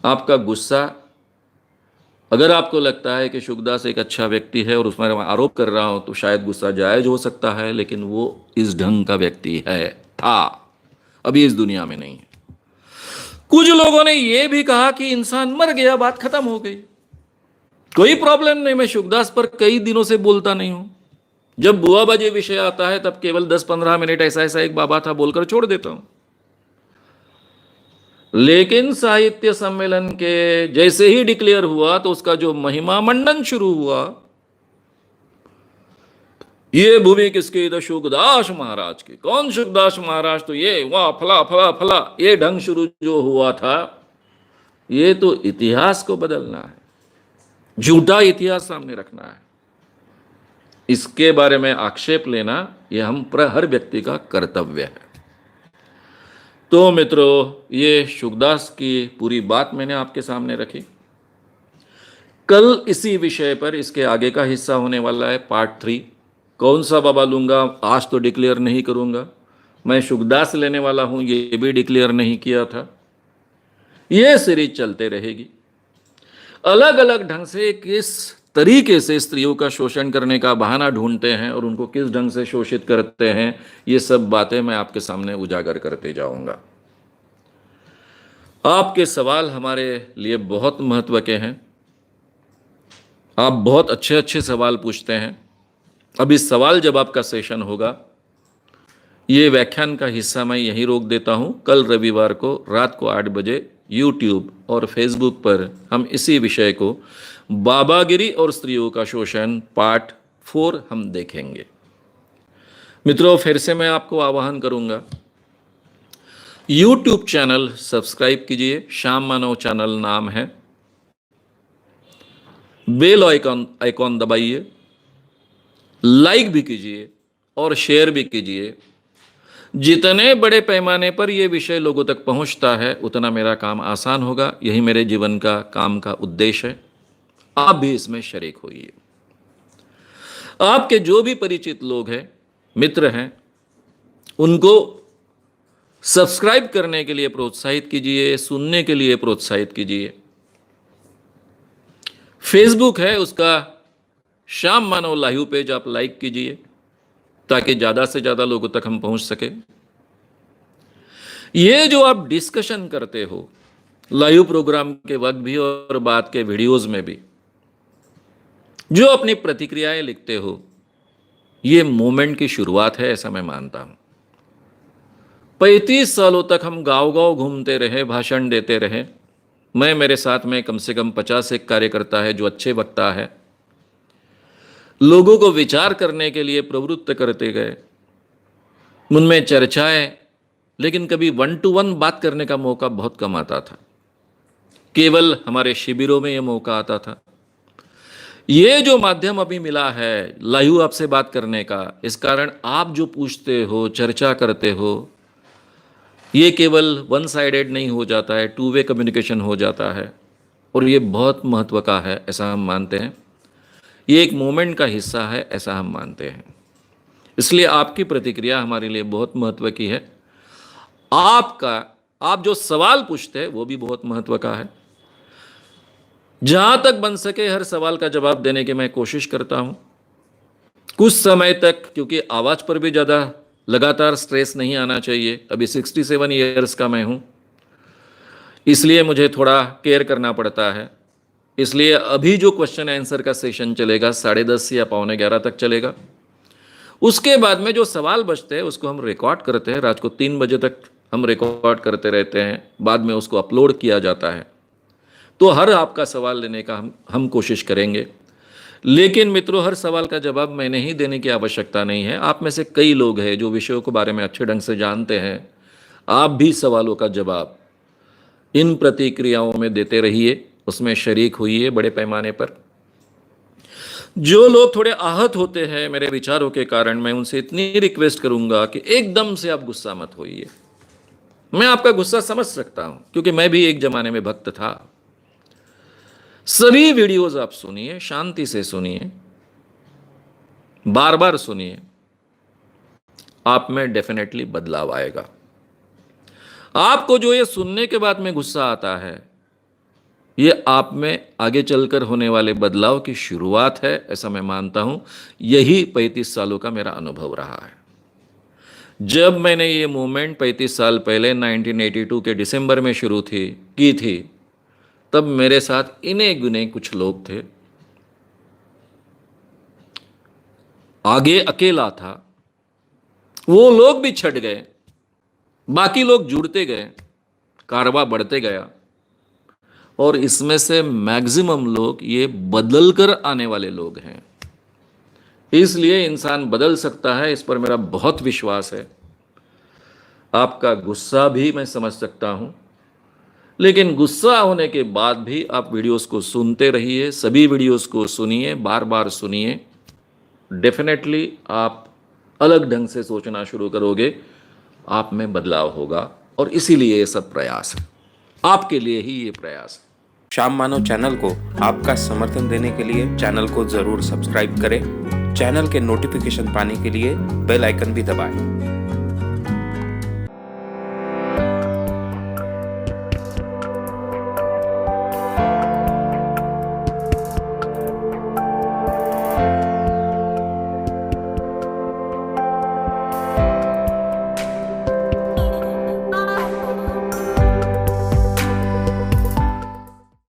आपका गुस्सा, अगर आपको लगता है कि शुकदास एक अच्छा व्यक्ति है और उसमें मैं आरोप कर रहा हूं, तो शायद गुस्सा जायज हो सकता है, लेकिन वो इस ढंग का व्यक्ति है, था, अभी इस दुनिया में नहीं है। कुछ लोगों ने यह भी कहा कि इंसान मर गया, बात खत्म हो गई। कोई प्रॉब्लम नहीं, मैं शुकदास पर कई दिनों से बोलता नहीं हूं। जब बुआबाजी विषय आता है तब केवल 10-15 मिनट ऐसा ऐसा एक बाबा था बोलकर छोड़ देता हूं। लेकिन साहित्य सम्मेलन के जैसे ही डिक्लेयर हुआ तो उसका जो महिमा मंडन शुरू हुआ, ये भूमि किसकी, तो शुकदास महाराज की। कौन शुकदास महाराज, तो ये वाह फला फला फला, ये ढंग शुरू जो हुआ था, ये तो इतिहास को बदलना है, झूठा इतिहास सामने रखना है। इसके बारे में आक्षेप लेना यह हम पर हर व्यक्ति का कर्तव्य है। तो मित्रों, ये शुकदास की पूरी बात मैंने आपके सामने रखी। कल इसी विषय पर इसके आगे का हिस्सा होने वाला है, पार्ट 3। कौन सा बाबा लूंगा आज तो डिक्लेयर नहीं करूंगा, मैं शुकदास लेने वाला हूं, ये भी डिक्लेयर नहीं किया था। ये सीरीज चलते रहेगी। अलग अलग ढंग से किस तरीके से स्त्रियों का शोषण करने का बहाना ढूंढते हैं और उनको किस ढंग से शोषित करते हैं, ये सब बातें मैं आपके सामने उजागर करते जाऊंगा। आपके सवाल हमारे लिए बहुत महत्व के हैं। आप बहुत अच्छे अच्छे सवाल पूछते हैं। अब इस सवाल जवाब का सेशन होगा। ये व्याख्यान का हिस्सा मैं यहीं रोक देता हूं। कल रविवार को रात को 8 बजे यूट्यूब और फेसबुक पर हम इसी विषय को, बाबागिरी और स्त्रियों का शोषण, पार्ट 4 हम देखेंगे। मित्रों, फिर से मैं आपको आह्वान करूंगा, यूट्यूब चैनल सब्सक्राइब कीजिए। श्याम मानव चैनल नाम है। बेल आइकॉन दबाइए, लाइक भी कीजिए और शेयर भी कीजिए। जितने बड़े पैमाने पर यह विषय लोगों तक पहुंचता है उतना मेरा काम आसान होगा। यही मेरे जीवन का काम का उद्देश्य है। आप भी इसमें शरीक होइए। आपके जो भी परिचित लोग हैं, मित्र हैं, उनको सब्सक्राइब करने के लिए प्रोत्साहित कीजिए, सुनने के लिए प्रोत्साहित कीजिए। फेसबुक है, उसका श्याम मानव लाइव पेज आप लाइक कीजिए ताकि ज्यादा से ज्यादा लोगों तक हम पहुंच सके। ये जो आप डिस्कशन करते हो लाइव प्रोग्राम के वक्त भी और बाद के वीडियोस में भी, जो अपनी प्रतिक्रियाएं लिखते हो, ये मूवमेंट की शुरुआत है, ऐसा मैं मानता हूं। 35 सालों तक हम गांव-गांव घूमते रहे, भाषण देते रहे। मैं, मेरे साथ में कम से कम 50 एक कार्यकर्ता है जो अच्छे वक्ता है, लोगों को विचार करने के लिए प्रवृत्त करते गए। उनमें चर्चाएं, लेकिन कभी 1 to 1 बात करने का मौका बहुत कम आता था। केवल हमारे शिविरों में यह मौका आता था। ये जो माध्यम अभी मिला है लाइव आपसे बात करने का, इस कारण आप जो पूछते हो, चर्चा करते हो, ये केवल 1 साइडेड नहीं हो जाता है, 2 वे कम्युनिकेशन हो जाता है और ये बहुत महत्व का है, ऐसा हम मानते हैं। ये एक मोमेंट का हिस्सा है, ऐसा हम मानते हैं। इसलिए आपकी प्रतिक्रिया हमारे लिए बहुत महत्व की है। आप जो सवाल पूछते हैं वो भी बहुत महत्व का है। जहां तक बन सके हर सवाल का जवाब देने की मैं कोशिश करता हूं। कुछ समय तक, क्योंकि आवाज पर भी ज्यादा लगातार स्ट्रेस नहीं आना चाहिए। अभी 67 ईयर्स का मैं हूं, इसलिए मुझे थोड़ा केयर करना पड़ता है। इसलिए अभी जो क्वेश्चन आंसर का सेशन चलेगा 10:30 या 11:15 तक चलेगा। उसके बाद में जो सवाल बचते हैं उसको हम रिकॉर्ड करते हैं। रात को 3 बजे तक हम रिकॉर्ड करते रहते हैं, बाद में उसको अपलोड किया जाता है। तो हर आपका सवाल लेने का हम कोशिश करेंगे। लेकिन मित्रों, हर सवाल का जवाब मैंने ही देने की आवश्यकता नहीं है। आप में से कई लोग हैं जो विषयों के बारे में अच्छे ढंग से जानते हैं। आप भी सवालों का जवाब इन प्रतिक्रियाओं में देते रहिए, उसमें शरीक होइए बड़े पैमाने पर। जो लोग थोड़े आहत होते हैं मेरे विचारों के कारण, मैं उनसे इतनी रिक्वेस्ट करूंगा कि एकदम से आप गुस्सा मत होइए। मैं आपका गुस्सा समझ सकता हूं, क्योंकि मैं भी एक जमाने में भक्त था। सभी वीडियोस आप सुनिए, शांति से सुनिए, बार बार सुनिए, आप में डेफिनेटली बदलाव आएगा। आपको जो ये सुनने के बाद में गुस्सा आता है, ये आप में आगे चलकर होने वाले बदलाव की शुरुआत है, ऐसा मैं मानता हूं। यही 35 सालों का मेरा अनुभव रहा है। जब मैंने ये मूवमेंट 35 साल पहले 1982 के दिसंबर में शुरू की थी, तब मेरे साथ इन्हें गुने कुछ लोग थे आगे अकेला था, वो लोग भी छट गए, बाकी लोग जुड़ते गए, कारवां बढ़ते गया, और इसमें से मैक्सिमम लोग ये बदल कर आने वाले लोग हैं। इसलिए इंसान बदल सकता है, इस पर मेरा बहुत विश्वास है। आपका गुस्सा भी मैं समझ सकता हूं, लेकिन गुस्सा होने के बाद भी आप वीडियोस को सुनते रहिए, सभी वीडियोस को सुनिए, बार बार सुनिए। डेफिनेटली आप अलग ढंग से सोचना शुरू करोगे, आप में बदलाव होगा, और इसीलिए ये सब प्रयास है, आपके लिए ही ये प्रयास है। श्याम मानव चैनल को आपका समर्थन देने के लिए चैनल को जरूर सब्सक्राइब करें। चैनल के नोटिफिकेशन पाने के लिए बेल आइकन भी दबाएं।